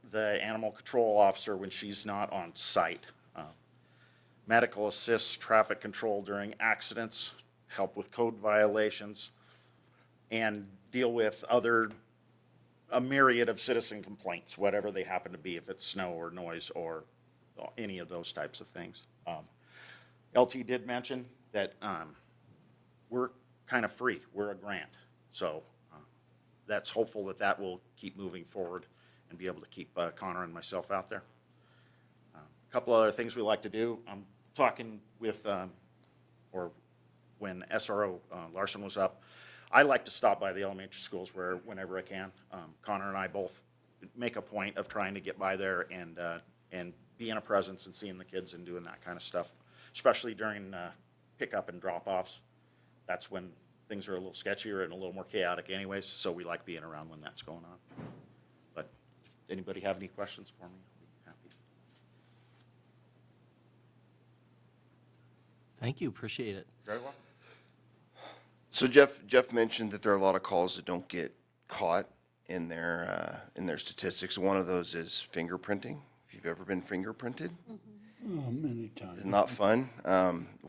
the animal control officer when she's not on site. Medical assists traffic control during accidents, help with code violations, and deal with a myriad of citizen complaints, whatever they happen to be, if it's snow or noise or any of those types of things. LT did mention that we're kind of free. We're a grant. So that's hopeful that that will keep moving forward and be able to keep Connor and myself out there. A couple other things we like to do. I'm talking with, or when SRO Larson was up, I like to stop by the elementary schools whenever I can. Connor and I both make a point of trying to get by there and being a presence and seeing the kids and doing that kind of stuff, especially during pickup and drop-offs. That's when things are a little sketchier and a little more chaotic anyways, so we like being around when that's going on. But if anybody have any questions for me, I'll be happy. Thank you, appreciate it. Very well. So Jeff mentioned that there are a lot of calls that don't get caught in their statistics. One of those is fingerprinting. If you've ever been fingerprinted, Many times. it's not fun.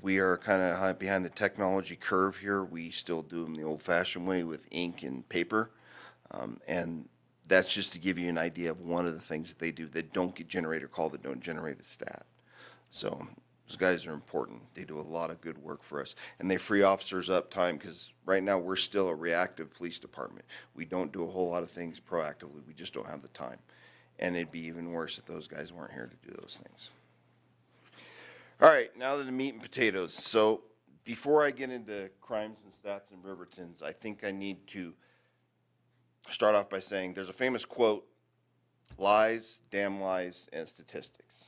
We are kind of behind the technology curve here. We still do them the old-fashioned way with ink and paper, and that's just to give you an idea of one of the things that they do that don't get generated call, that don't generate a stat. So those guys are important. They do a lot of good work for us, and they free officers up time, because right now we're still a reactive police department. We don't do a whole lot of things proactively. We just don't have the time, and it'd be even worse if those guys weren't here to do those things. All right, now to the meat and potatoes. So before I get into crimes and stats and Rivertons, I think I need to start off by saying there's a famous quote, lies, damn lies, and statistics.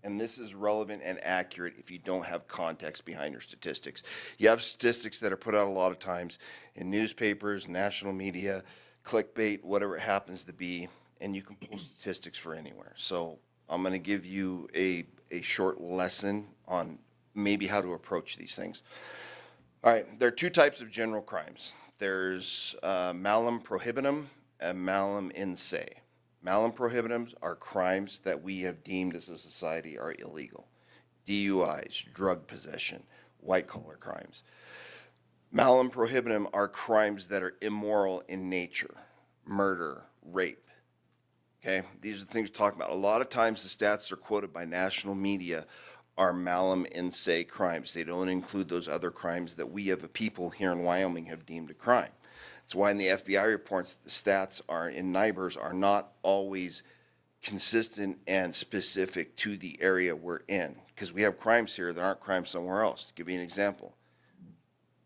And this is relevant and accurate if you don't have context behind your statistics. You have statistics that are put out a lot of times in newspapers, national media, clickbait, whatever it happens to be, and you can pull statistics for anywhere. So I'm going to give you a short lesson on maybe how to approach these things. All right, there are two types of general crimes. There's malum prohibitum and malum in se. Malum prohibitum are crimes that we have deemed as a society are illegal. DUIs, drug possession, white-collar crimes. Malum prohibitum are crimes that are immoral in nature, murder, rape. Okay, these are the things we're talking about. A lot of times the stats are quoted by national media are malum in se crimes. They don't include those other crimes that we as a people here in Wyoming have deemed a crime. That's why in the FBI reports, the stats are in NIBRs are not always consistent and specific to the area we're in, because we have crimes here that aren't crimes somewhere else. To give you an example,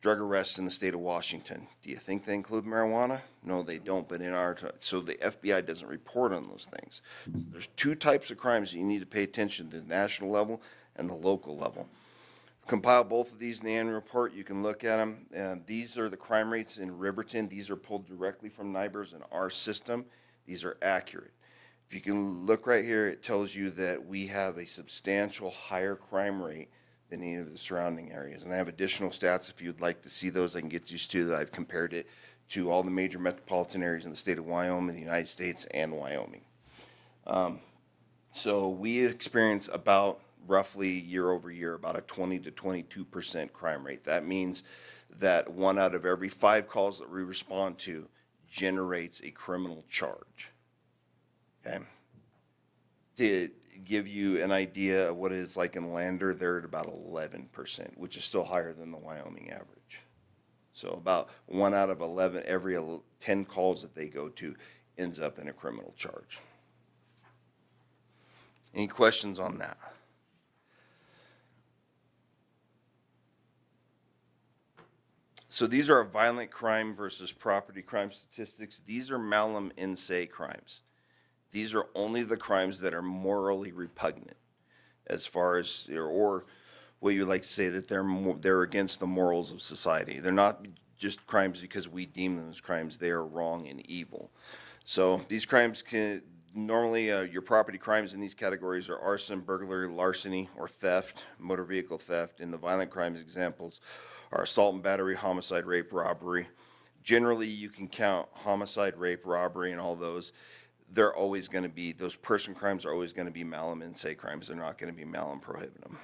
drug arrests in the state of Washington. Do you think they include marijuana? No, they don't, but in our, so the FBI doesn't report on those things. There's two types of crimes that you need to pay attention to, the national level and the local level. Compile both of these in the annual report. You can look at them. And these are the crime rates in Riverton. These are pulled directly from NIBRs in our system. These are accurate. If you can look right here, it tells you that we have a substantial higher crime rate than any of the surrounding areas. And I have additional stats if you'd like to see those. I can get used to that. I've compared it to all the major metropolitan areas in the state of Wyoming, the United States, and Wyoming. So we experience about roughly year over year, about a 20 to 22% crime rate. That means that 1 out of every 5 calls that we respond to generates a criminal charge. Okay? To give you an idea of what it is like in Lander, they're at about 11%, which is still higher than the Wyoming average. So about 1 out of 11, every 10 calls that they go to ends up in a criminal charge. Any questions on that? So these are violent crime versus property crime statistics. These are malum in se crimes. These are only the crimes that are morally repugnant, as far as, or what you like to say, that they're against the morals of society. They're not just crimes because we deem them as crimes. They are wrong and evil. So these crimes can normally, your property crimes in these categories are arson, burglary, larceny, or theft, motor vehicle theft. And the violent crimes examples are assault and battery, homicide, rape, robbery. Generally, you can count homicide, rape, robbery, and all those. They're always going to be, those person crimes are always going to be malum in se crimes. They're not going to be malum prohibitum.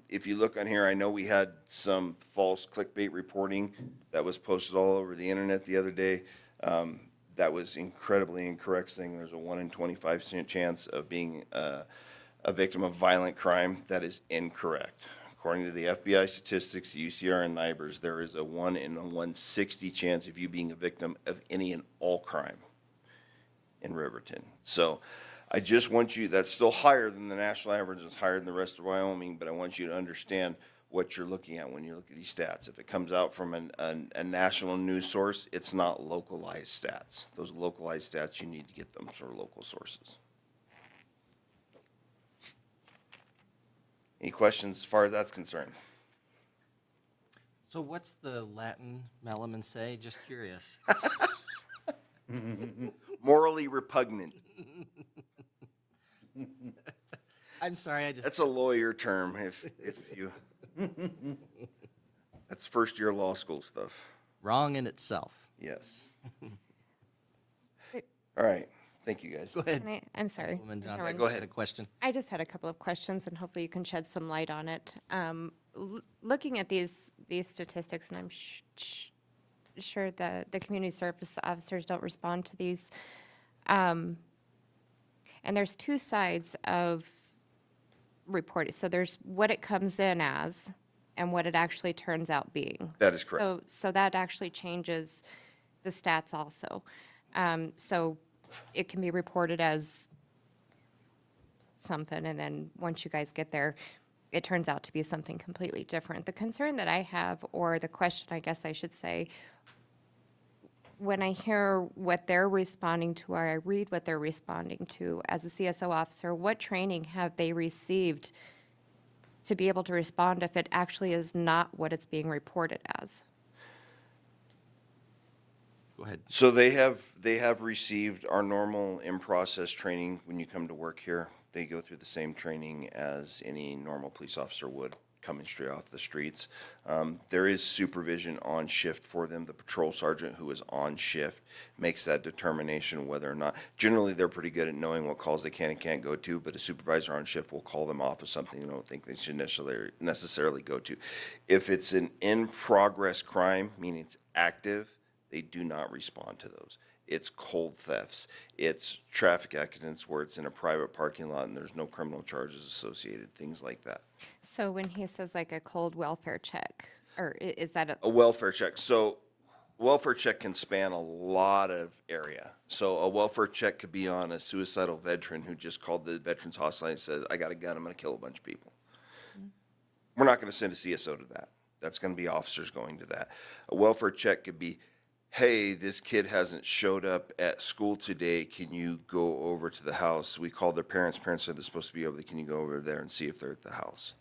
If you look on here, I know we had some false clickbait reporting that was posted all over the internet the other day. That was incredibly incorrect, saying there's a 1 in 25% chance of being a victim of violent crime. That is incorrect. According to the FBI statistics, the UCR and NIBRS, there is a 1 in 160 chance of you being a victim of any and all crime in Riverton. So I just want you, that's still higher than the national average, it's higher than the rest of Wyoming, but I want you to understand what you're looking at when you look at these stats. If it comes out from a national news source, it's not localized stats. Those localized stats, you need to get them from local sources. Any questions as far as that's concerned? So what's the Latin malum in se? Just curious. Morally repugnant. I'm sorry, I just. That's a lawyer term, if you. That's first year law school stuff. Wrong in itself. Yes. All right. Thank you, guys. Go ahead. I'm sorry. Councilwoman Mr. Johnson, Chairman. go ahead. A question. I just had a couple of questions, and hopefully you can shed some light on it. Looking at these statistics, and I'm sure the community service officers don't respond to these. And there's 2 sides of reporting. So there's what it comes in as and what it actually turns out being. That is correct. So that actually changes the stats also. So it can be reported as something, and then once you guys get there, it turns out to be something completely different. The concern that I have, or the question I guess I should say, when I hear what they're responding to, or I read what they're responding to as a CSO officer, what training have they received to be able to respond if it actually is not what it's being reported as? Go ahead. So they have received our normal in-process training when you come to work here. They go through the same training as any normal police officer would, coming straight off the streets. There is supervision on shift for them. The patrol sergeant who is on shift makes that determination whether or not, generally they're pretty good at knowing what calls they can and can't go to, but a supervisor on shift will call them off of something they don't think they should necessarily go to. If it's an in-progress crime, meaning it's active, they do not respond to those. It's cold thefts. It's traffic accidents where it's in a private parking lot and there's no criminal charges associated, things like that. So when he says like a cold welfare check, or is that A welfare check. So welfare check can span a lot of area. So a welfare check could be on a suicidal veteran who just called the veterans hotline and said, I got a gun, I'm going to kill a bunch of people. We're not going to send a CSO to that. That's going to be officers going to that. A welfare check could be, hey, this kid hasn't showed up at school today. Can you go over to the house? We called their parents. Parents said they're supposed to be over there. Can you go over there and see if they're at the house?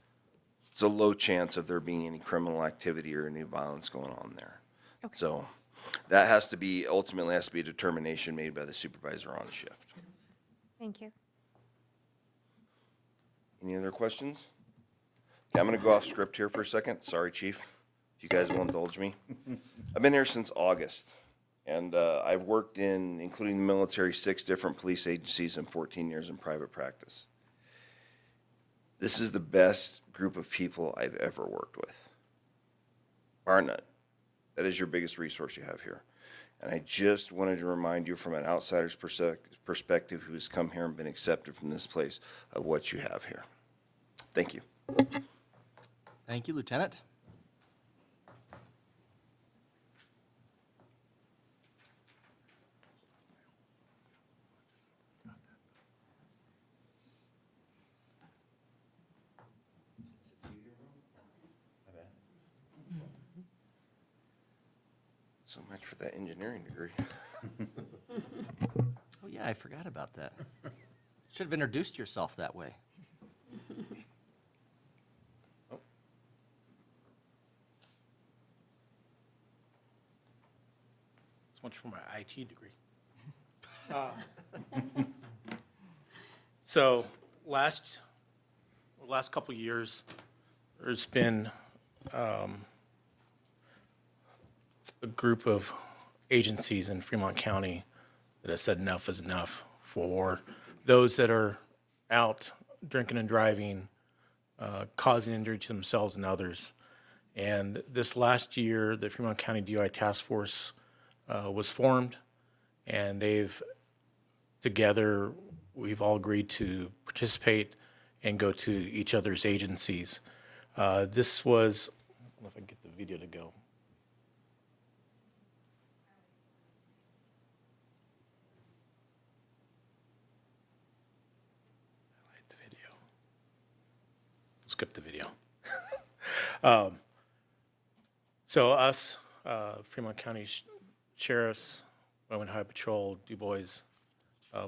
It's a low chance of there being any criminal activity or any violence going on there. Okay. So that has to be, ultimately has to be a determination made by the supervisor on shift. Thank you. Any other questions? Okay, I'm going to go off script here for a second. Sorry, Chief. If you guys will indulge me. I've been here since August, And I've worked in, including the military, 6 different police agencies and 14 years in private practice. This is the best group of people I've ever worked with, bar none. That is your biggest resource you have here. And I just wanted to remind you from an outsider's perspective who has come here and been accepted from this place of what you have here. Thank you. Thank you, Lieutenant. So much for that engineering degree. Oh, yeah, I forgot about that. Should have introduced yourself that way. So much for my IT degree. So last couple of years, there's been a group of agencies in Fremont County that have said enough is enough for those that are out drinking and driving, causing injury to themselves and others. And this last year, the Fremont County DUI Task Force was formed, and we've all agreed to participate and go to each other's agencies. This was, I don't know if I can get the video to go. Skip the video. So us, Fremont County Sheriffs, Wyoming Highway Patrol, Du Bois,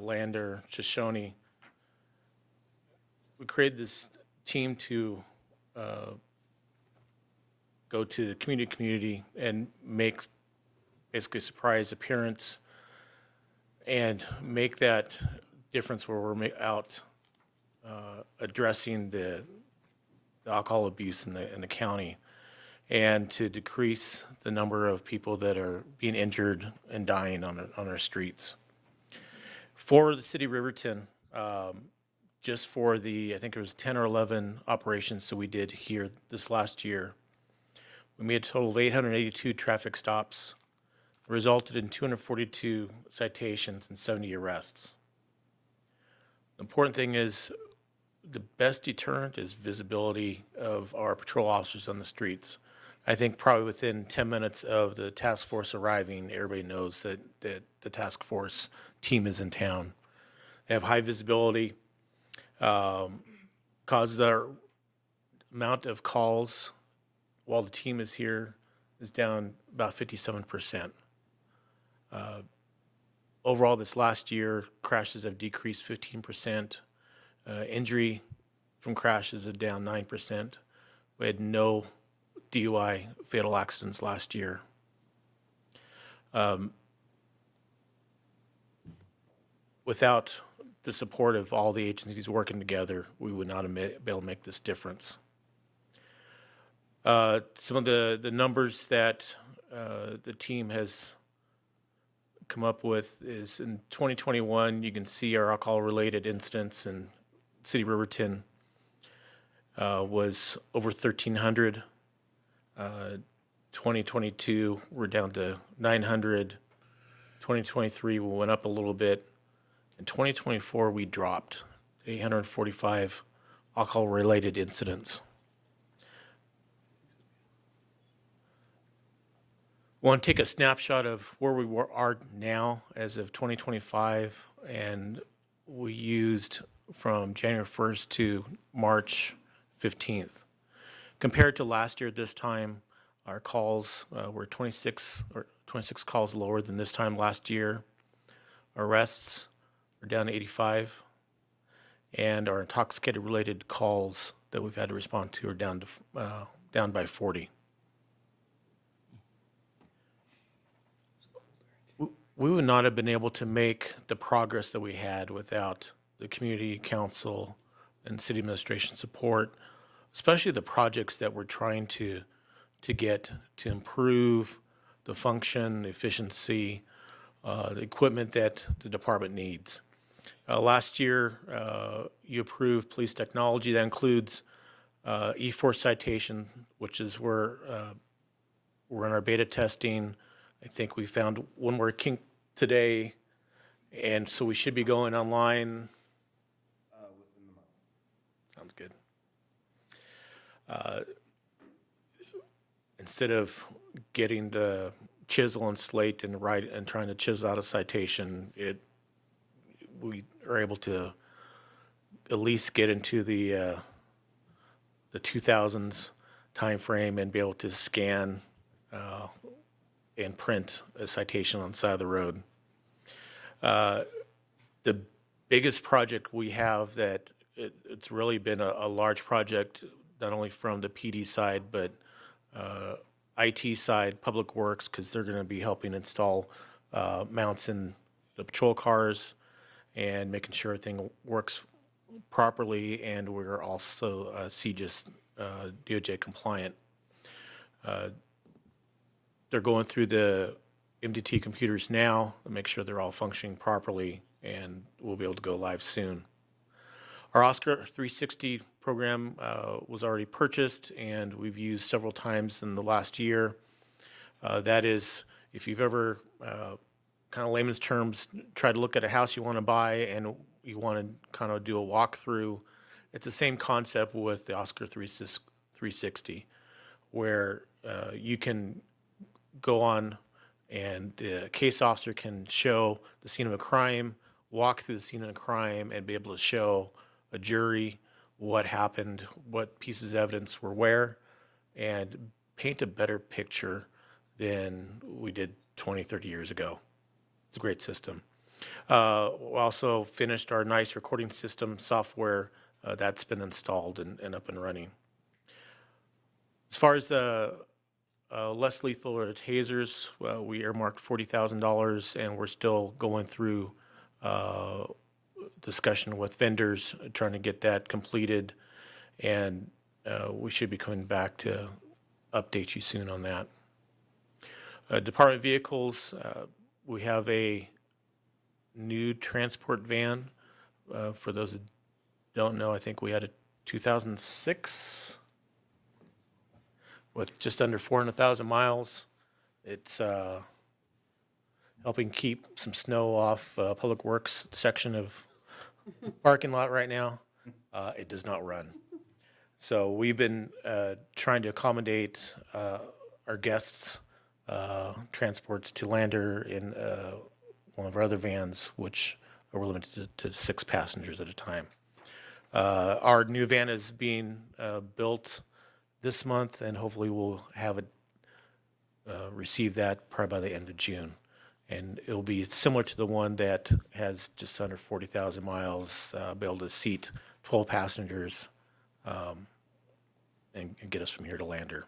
Lander, Shoshone, we created this team to go to the community and make basically a surprise appearance and make that difference where we're out addressing the alcohol abuse in the county, and to decrease the number of people that are being injured and dying on our streets. For the city of Riverton, just for I think it was 10 or 11 operations that we did here this last year, we made a total of 882 traffic stops, resulted in 242 citations and 70 arrests. The important thing is, the best deterrent is visibility of our patrol officers on the streets. I think probably within 10 minutes of the task force arriving, everybody knows that the task force team is in town. They have high visibility, causes our amount of calls while the team is here is down about 57%. Overall, this last year, crashes have decreased 15%. Injury from crashes are down 9%. We had no DUI fatal accidents last year. Without the support of all the agencies working together, we would not be able to make this difference. Some of the numbers that the team has come up with is in 2021, you can see our alcohol-related incidents in City of Riverton was over 1,300. 2022, we're down to 900. 2023, we went up a little bit. In 2024, we dropped 845 alcohol-related incidents. We want to take a snapshot of where we are now as of 2025, and we used from January 1st to March 15th. Compared to last year, this time, our calls were 26 calls lower than this time last year. Arrests are down to 85, and our intoxicated-related calls that we've had to respond to are down by 40. We would not have been able to make the progress that we had without the community council and city administration support, especially the projects that we're trying to get to improve the function, the efficiency the equipment that the department needs. Last year, you approved police technology. That includes E4 citation, which is where we're in our beta testing. I think we found one more kink today, and so we should be going online. Sounds good. Instead of getting the chisel and slate and write and trying to chisel out a citation, we are able to at least get into the 2000s time frame and be able to scan and print a citation on the side of the road. The biggest project we have that it's really been a large project, not only from the PD side, but IT side, Public Works, because they're going to be helping install mounts in the patrol cars and making sure everything works properly, and we're also CJIS DOJ compliant. They're going through the MDT computers now to make sure they're all functioning properly, and we'll be able to go live soon. Our Oscar 360 program was already purchased, and we've used several times in the last year. That is, if you've ever, kind of layman's terms, tried to look at a house you want to buy and you want to kind of do a walkthrough, it's the same concept with the Oscar 360, where you can go on and the case officer can show the scene of a crime, walk through the scene of a crime, and be able to show a jury what happened, what pieces of evidence were where, and paint a better picture than we did 20, 30 years ago. It's a great system. We also finished our NICE recording system software. That's been installed and up and running. As far as the less lethal or tasers, we earmarked $40,000, and we're still going through discussion with vendors, trying to get that completed, and we should be coming back to update you soon on that. Department vehicles, we have a new transport van. For those that don't know, I think we had a 2006 with just under 400,000 miles. It's helping keep some snow off Public Works section of parking lot right now. It does not run. So we've been trying to accommodate our guests' transports to Lander in one of our other vans, which are limited to 6 passengers at a time. Our new van is being built this month, and hopefully we'll have it receive that probably by the end of June. And it'll be similar to the one that has just under 40,000 miles, be able to seat 12 passengers and get us from here to Lander.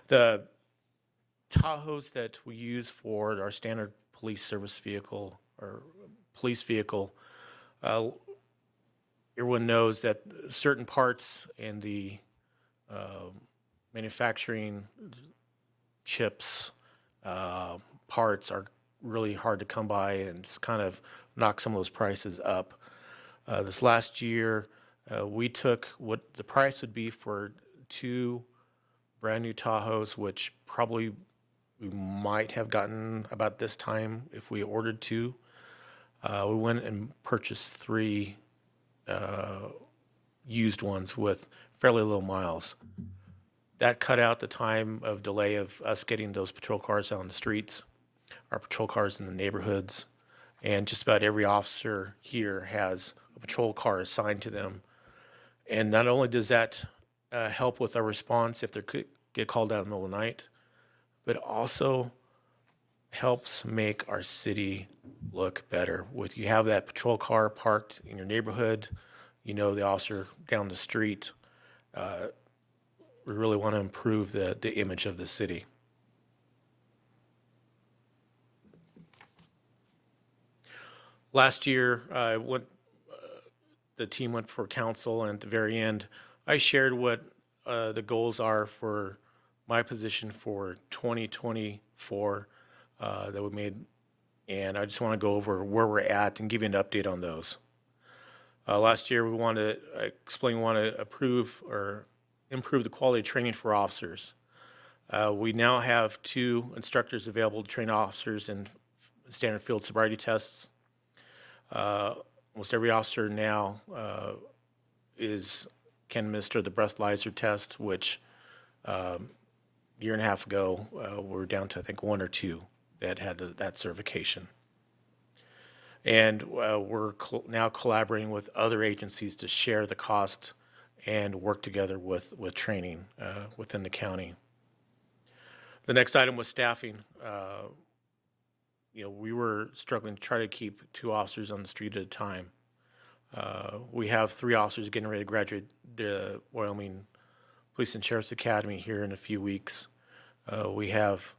The Tahoes that we use for our standard police service vehicle or police vehicle, everyone knows that certain parts in the manufacturing chips, parts are really hard to come by, and it's kind of knocked some of those prices up. This last year, we took what the price would be for 2 brand new Tahoes, which probably we might have gotten about this time if we ordered 2. We went and purchased 3 used ones with fairly low miles. That cut out the time of delay of us getting those patrol cars out on the streets, our patrol cars in the neighborhoods, and just about every officer here has a patrol car assigned to them. And not only does that help with our response if they could get called out in the middle of the night, but also helps make our city look better. With you have that patrol car parked in your neighborhood, you know the officer down the street. We really want to improve the image of the city. Last year, the team went for council, and at the very end, I shared what the goals are for my position for 2024. that we made, and I just want to go over where we're at and give you an update on those. Last year, we wanted to approve or improve the quality of training for officers. We now have 2 instructors available to train officers in standard field sobriety tests. Almost every officer now can administer the breathalyzer test, which a year and a half ago, we're down to, I think, 1 or 2 that had that certification. And we're now collaborating with other agencies to share the cost and work together with training within the county. The next item was staffing. We were struggling to try to keep 2 officers on the street at a time. We have 3 officers getting ready to graduate the Wyoming Police and Sheriff's Academy here in a few weeks. We have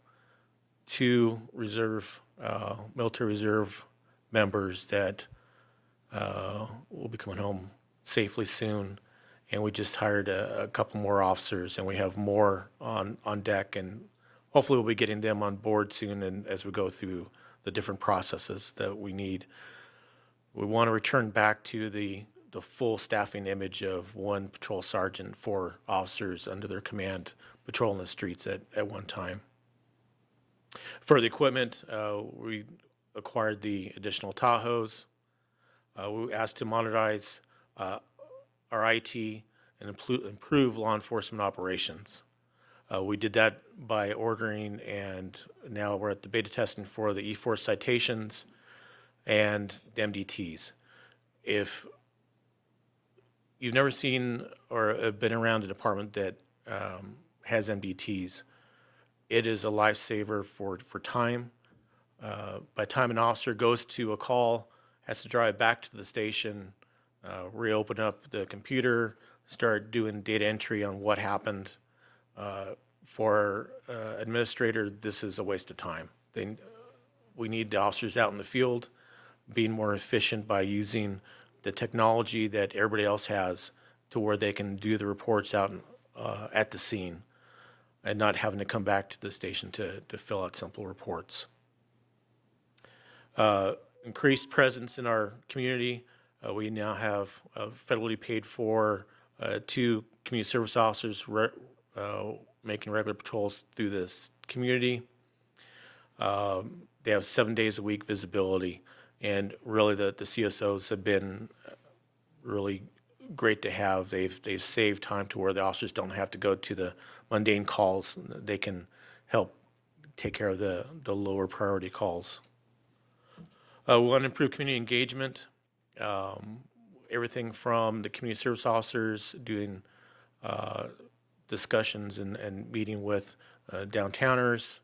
2 military reserve members that will be coming home safely soon. And we just hired a couple more officers, and we have more on deck, and hopefully we'll be getting them on board soon and as we go through the different processes that we need. We want to return back to the full staffing image of 1 patrol sergeant, 4 officers under their command patrolling the streets at one time. For the equipment, we acquired the additional Tahoes. We asked to modernize our IT and improve law enforcement operations. We did that by ordering, and now we're at the beta testing for the E4 citations and the MDTs. If you've never seen or have been around a department that has MDTs, it is a lifesaver for time. By the time an officer goes to a call, has to drive back to the station, reopen up the computer, start doing data entry on what happened. For administrator, this is a waste of time. We need the officers out in the field being more efficient by using the technology that everybody else has to where they can do the reports out at the scene and not having to come back to the station to fill out simple reports. Increased presence in our community. We now have federally paid for 2 community service officers making regular patrols through this community. They have 7 days a week visibility, and really the CSOs have been really great to have. They've saved time to where the officers don't have to go to the mundane calls. They can help take care of the lower priority calls. We want to improve community engagement. Everything from the community service officers doing discussions and meeting with downtowners,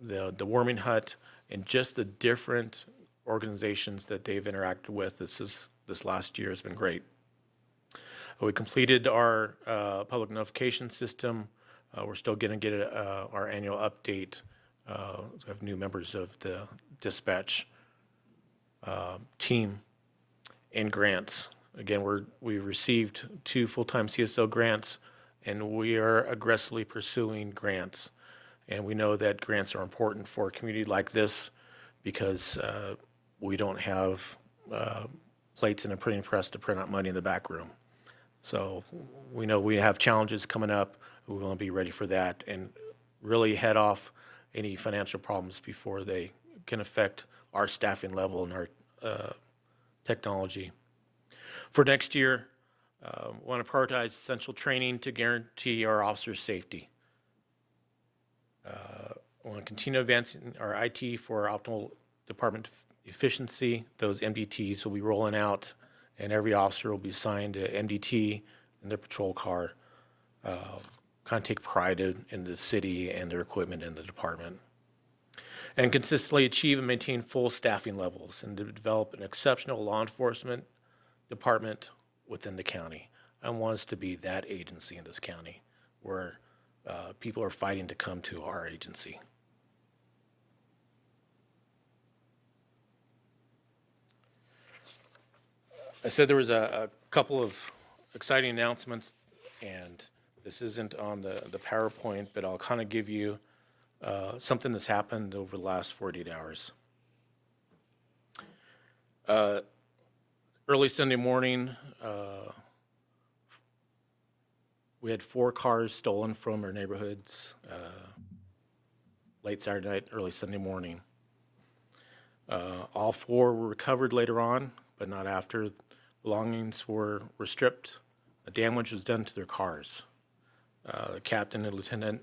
the warming hut, and just the different organizations that they've interacted with. This last year has been great. We completed our public notification system. We're still going to get our annual update. We have new members of the dispatch team and grants. Again, we received 2 full-time CSO grants, and we are aggressively pursuing grants. And we know that grants are important for a community like this because we don't have plates in a printing press to print out money in the back room. So we know we have challenges coming up. We want to be ready for that and really head off any financial problems before they can affect our staffing level and our technology. For next year, we want to prioritize essential training to guarantee our officers' safety. We want to continue advancing our IT for optimal department efficiency. Those MDTs will be rolling out, and every officer will be assigned an MDT in their patrol car. Kind of take pride in the city and their equipment in the department. And consistently achieve and maintain full staffing levels and to develop an exceptional law enforcement department within the county. I want us to be that agency in this county where people are fighting to come to our agency. I said there was a couple of exciting announcements, and this isn't on the PowerPoint, but I'll kind of give you something that's happened over the last 48 hours. Early Sunday morning, we had 4 cars stolen from our neighborhoods, late Saturday night, early Sunday morning. All 4 were recovered later on, but not after. Belongings were stripped. Damage was done to their cars. The captain and lieutenant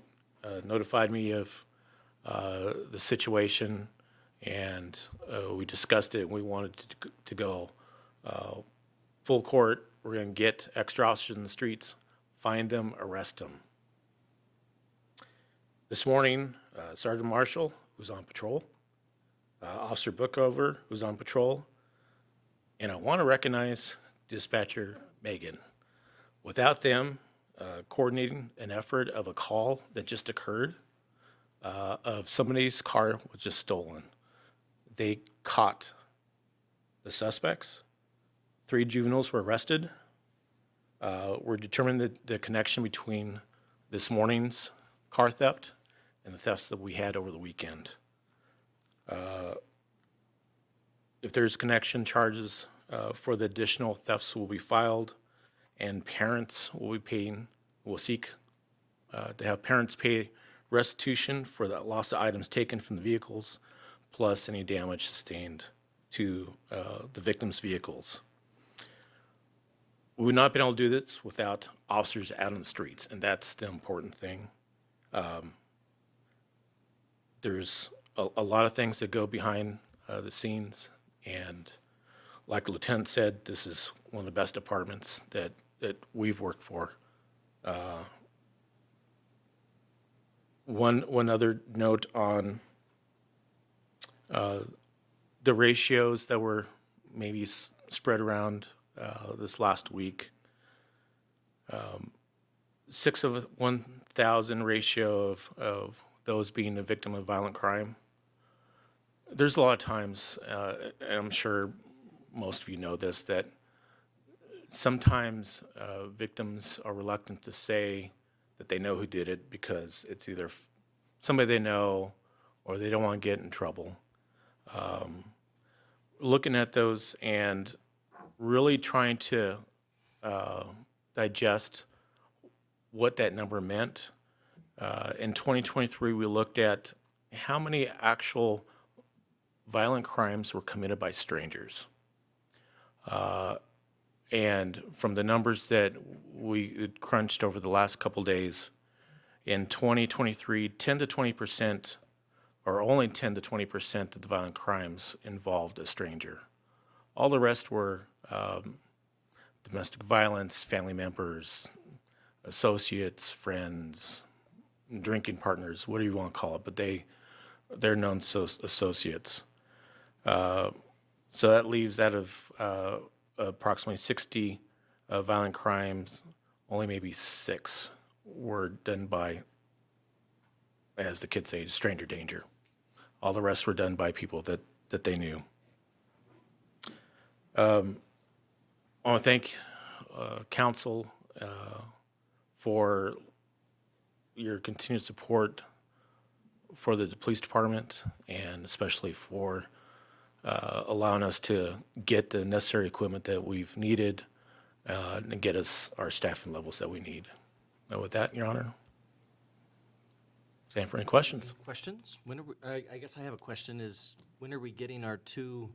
notified me of the situation, and we discussed it, and we wanted to go full court. We're going to get extra officers in the streets, find them, arrest them. This morning, Sergeant Marshall, who's on patrol, Officer Bookover, who's on patrol, and I want to recognize Dispatcher Megan. Without them coordinating an effort of a call that just occurred of somebody's car was just stolen, they caught the suspects. 3 juveniles were arrested. We're determining the connection between this morning's car theft and the thefts that we had over the weekend. If there's connection, charges for the additional thefts will be filed, and parents will seek to have parents pay restitution for the loss of items taken from the vehicles, plus any damage sustained to the victims' vehicles. We would not have been able to do this without officers out on the streets, and that's the important thing. There's a lot of things that go behind the scenes, and like the lieutenant said, this is one of the best departments that we've worked for. One other note on the ratios that were maybe spread around this last week. 6 of 1,000 ratio of those being a victim of violent crime. There's a lot of times, and I'm sure most of you know this, that sometimes victims are reluctant to say that they know who did it because it's either somebody they know or they don't want to get in trouble. Looking at those and really trying to digest what that number meant. In 2023, we looked at how many actual violent crimes were committed by strangers. And from the numbers that we crunched over the last couple days, in 2023, 10 to 20%, or only 10 to 20% of the violent crimes involved a stranger. All the rest were domestic violence, family members, associates, friends, drinking partners, whatever you want to call it, but they're known associates. So that leaves out of approximately 60 violent crimes, only maybe 6 were done by, as the kids say, stranger danger. All the rest were done by people that they knew. I want to thank council for your continued support for the police department, and especially for allowing us to get the necessary equipment that we've needed and get us our staffing levels that we need. And with that, Your Honor, stand for any questions. Questions? When are we, I guess I have a question is, when are we getting our 2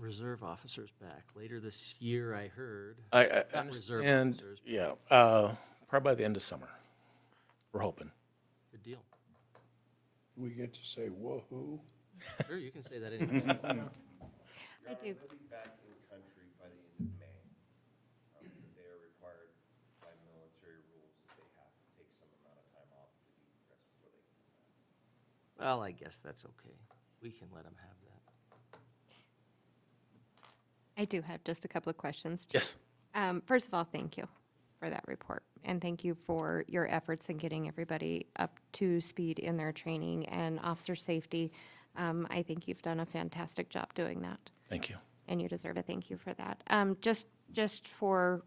reserve officers back? Later this year, I heard. I Not reserve understand, officers. yeah, probably by the end of summer. We're hoping. Good deal. We get to say woohoo. Sure, you can say that anytime. I do. They'll be back in the country by the end of May. They are required by military rules that they have to take some amount of time off to decompress before they come back. Well, I guess that's okay. We can let them have that. I do have just a couple of questions. Yes. First of all, thank you for that report, and thank you for your efforts in getting everybody up to speed in their training and officer safety. I think you've done a fantastic job doing that. Thank you. And you deserve a thank you for that. Just for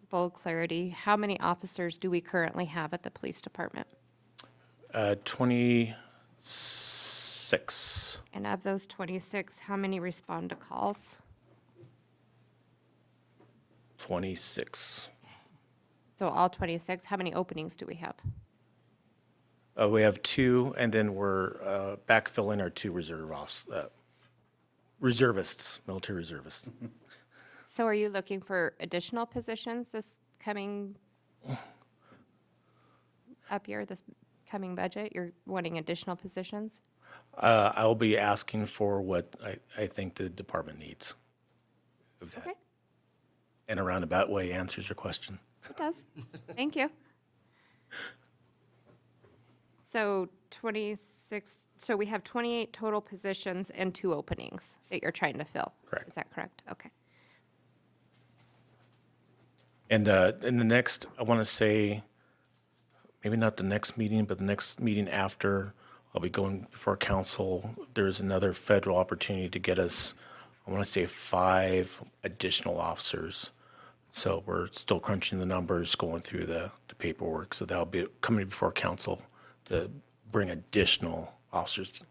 full clarity, how many officers do we currently have at the police department? 26. And of those 26, how many respond to calls? 26. So all 26, how many openings do we have? We have 2, and then we're backfilling our 2 reservists, military reservists. So are you looking for additional positions this coming up here, this coming budget? You're wanting additional positions? I'll be asking for what I think the department needs. If that, Okay. in a roundabout way, answers your question. It does. Thank you. So 26, so we have 28 total positions and 2 openings that you're trying to fill. Correct. Is that correct? Okay. And in the next, I want to say, maybe not the next meeting, but the next meeting after, I'll be going before council. There's another federal opportunity to get us, I want to say 5 additional officers. So we're still crunching the numbers, going through the paperwork. So that'll be coming before council to bring additional officers.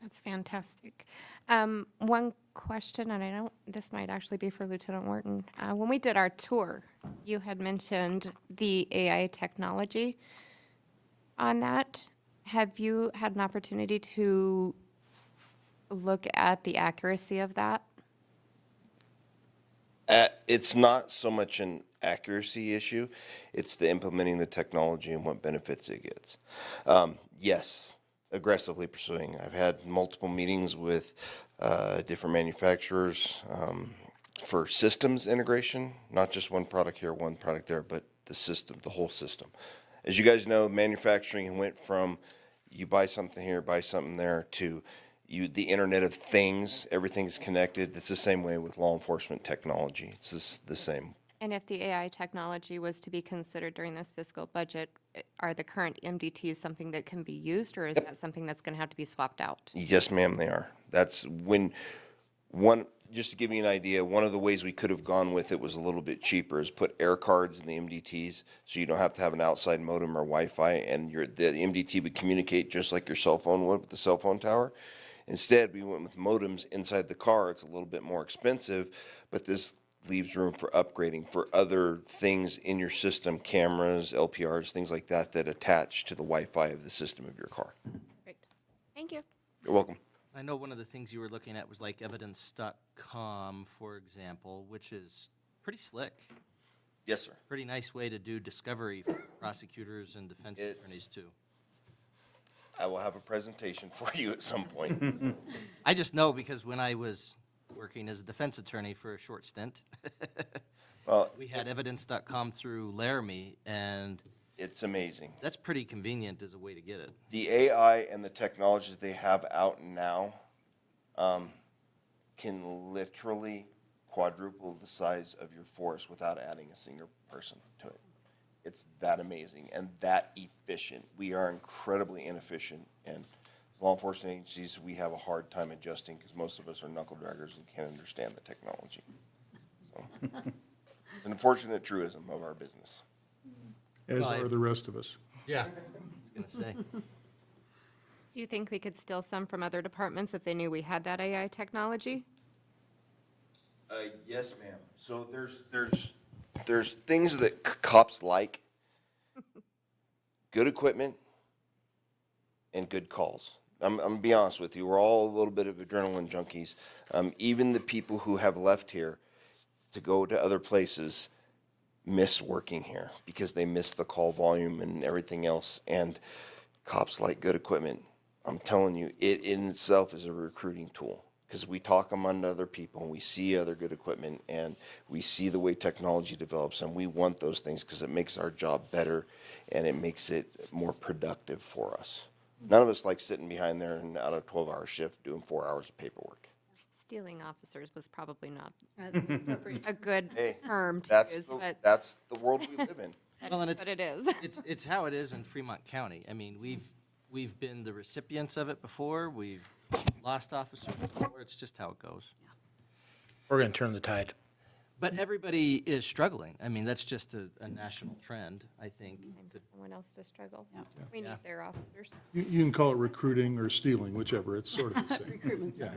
That's fantastic. One question, and this might actually be for Lieutenant Wharton. When we did our tour, you had mentioned the AI technology on that. Have you had an opportunity to look at the accuracy of that? It's not so much an accuracy issue, it's the implementing the technology and what benefits it gets. Yes, aggressively pursuing. I've had multiple meetings with different manufacturers for systems integration, not just one product here, one product there, but the system, the whole system. As you guys know, manufacturing went from you buy something here, buy something there, to the Internet of Things, everything's connected. It's the same way with law enforcement technology. It's just the same. And if the AI technology was to be considered during this fiscal budget, are the current MDTs something that can be used, or is that something that's going to have to be swapped out? Yes, ma'am, they are. That's just to give you an idea, one of the ways we could have gone with it was a little bit cheaper, is put air cards in the MDTs, so you don't have to have an outside modem or Wi-Fi, and the MDT would communicate just like your cell phone would with the cell phone tower. Instead, we went with modems inside the car. It's a little bit more expensive, but this leaves room for upgrading for other things in your system, cameras, LPRs, things like that, that attach to the Wi-Fi of the system of your car. Perfect. Thank you. You're welcome. I know one of the things you were looking at was like evidence.com, for example, which is pretty slick. Yes, sir. Pretty nice way to do discovery for prosecutors and defense attorneys, too. I will have a presentation for you at some point. I just know because when I was working as a defense attorney for a short stint, Well, we had evidence.com through Laramie, and it's amazing. that's pretty convenient as a way to get it. The AI and the technologies they have out now can literally quadruple the size of your force without adding a single person to it. It's that amazing and that efficient. We are incredibly inefficient, and law enforcement agencies, we have a hard time adjusting because most of us are knuckle draggers and can't understand the technology. So, it's an unfortunate truism of our business. As Well, are the rest of us. Yeah. I was going to say. Do you think we could steal some from other departments if they knew we had that AI technology? Yes, ma'am. So there's things that cops like. Good equipment and good calls. I'm gonna be honest with you. We're all a little bit of adrenaline junkies. Even the people who have left here to go to other places miss working here because they miss the call volume and everything else. And cops like good equipment. I'm telling you, it in itself is a recruiting tool, because we talk among other people and we see other good equipment and we see the way technology develops, and we want those things because it makes our job better and it makes it more productive for us. None of us like sitting behind there and out of a 12-hour shift doing 4 hours of paperwork. Stealing officers was probably not a good Hey, term to that's use, the, but that's the world we live in. Well, and but it is. It's how it is in Fremont County. I mean, we've been the recipients of it before. We've lost officers before. It's just how it goes. We're going to turn the tide. But everybody is struggling. I mean, that's just a national trend, I think. Time for someone else to struggle. We Yeah. need their officers. You can call it recruiting or stealing, whichever, it's sort of the same. Recruitment's Yeah.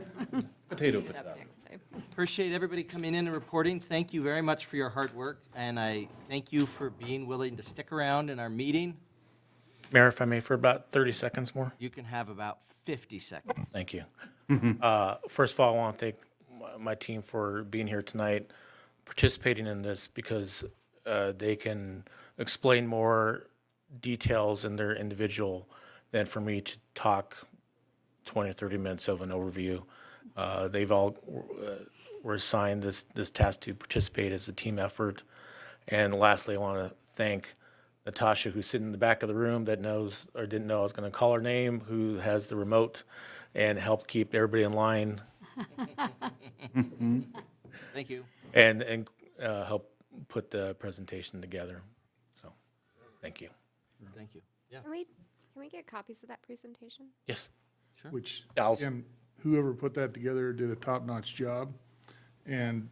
Potato, Pick it up potato. next time. Appreciate everybody coming in and reporting. Thank you very much for your hard work, and I thank you for being willing to stick around in our meeting. Mayor, if I may, for about 30 seconds more. You can have about 50 seconds. Thank you. First of all, I want to thank my team for being here tonight, participating in this, because they can explain more details in their individual than for me to talk 20 or 30 minutes of an overview. They've all were assigned this task to participate as a team effort. And lastly, I want to thank Natasha, who's sitting in the back of the room, that knows or didn't know I was going to call her name, who has the remote and helped keep everybody in line Thank you. and help put the presentation together. So, thank you. Thank you. Yeah. Can we get copies of that presentation? Yes. Which, I'll- and whoever put that together did a top-notch job. And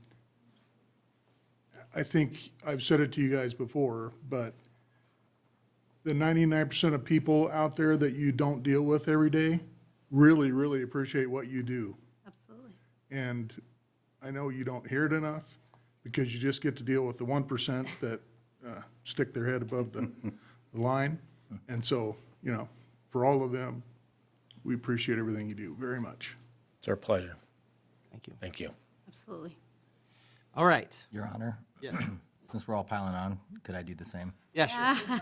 I think I've said it to you guys before, but the 99% of people out there that you don't deal with every day really, really appreciate what you do. Absolutely. And I know you don't hear it enough because you just get to deal with the 1% that stick their head above the line. And so, you know, for all of them, we appreciate everything you do very much. It's our pleasure. Thank you. Thank you. Absolutely. All right. Your Honor, Yeah. since we're all piling on, could I do the same? Yeah, sure.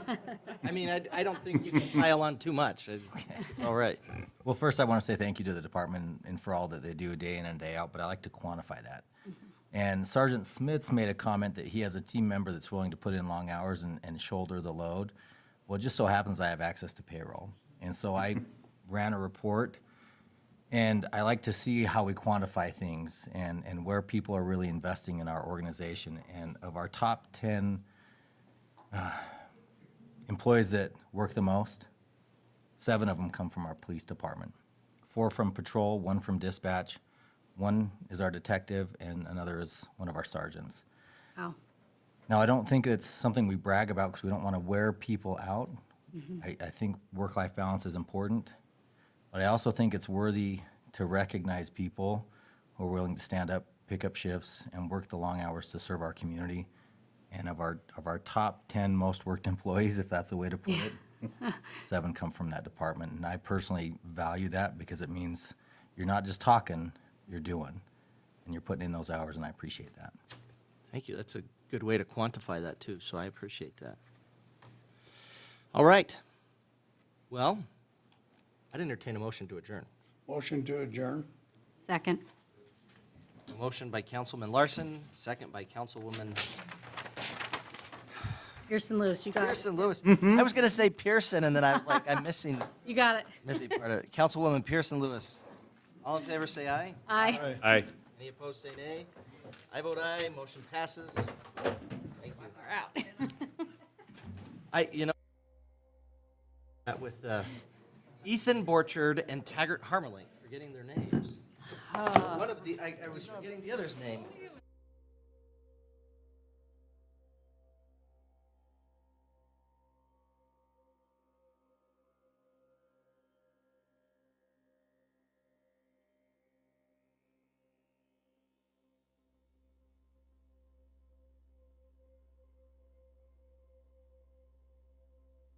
I mean, I don't think you can pile on too much. It's all right. Well, first, I want to say thank you to the department and for all that they do day in and day out, but I like to quantify that. And Sergeant Smith's made a comment that he has a team member that's willing to put in long hours and shoulder the load. Well, it just so happens I have access to payroll. And so I ran a report, and I like to see how we quantify things and where people are really investing in our organization. And of our top 10 employees that work the most, 7 of them come from our police department. 4 from patrol, 1 from dispatch, 1 is our detective, and another is one of our sergeants. Wow. Now, I don't think it's something we brag about because we don't want to wear people out. I think work-life balance is important, but I also think it's worthy to recognize people who are willing to stand up, pick up shifts, and work the long hours to serve our community. And of our top 10 most worked employees, if that's a way to put it, 7 come from that department. And I personally value that because it means you're not just talking, you're doing, and you're putting in those hours, and I appreciate that. Thank you. That's a good way to quantify that, too, so I appreciate that. All right. Well, I'd entertain a motion to adjourn. Motion to adjourn? Second. A motion by Councilman Larson, second by Councilwoman Pearson Lewis, you got it. Pearson Lewis. I was going to say Pearson, and then I was like, I'm missing You got it. part of it. Councilwoman Pearson Lewis. All in favor, say aye. Aye. Aye. Any opposed, say nay. I vote aye. Motion passes. Thank you. You know, that with Ethan Borchard and Taggart Harmelink, forgetting their names. One of the, I was forgetting the other's name.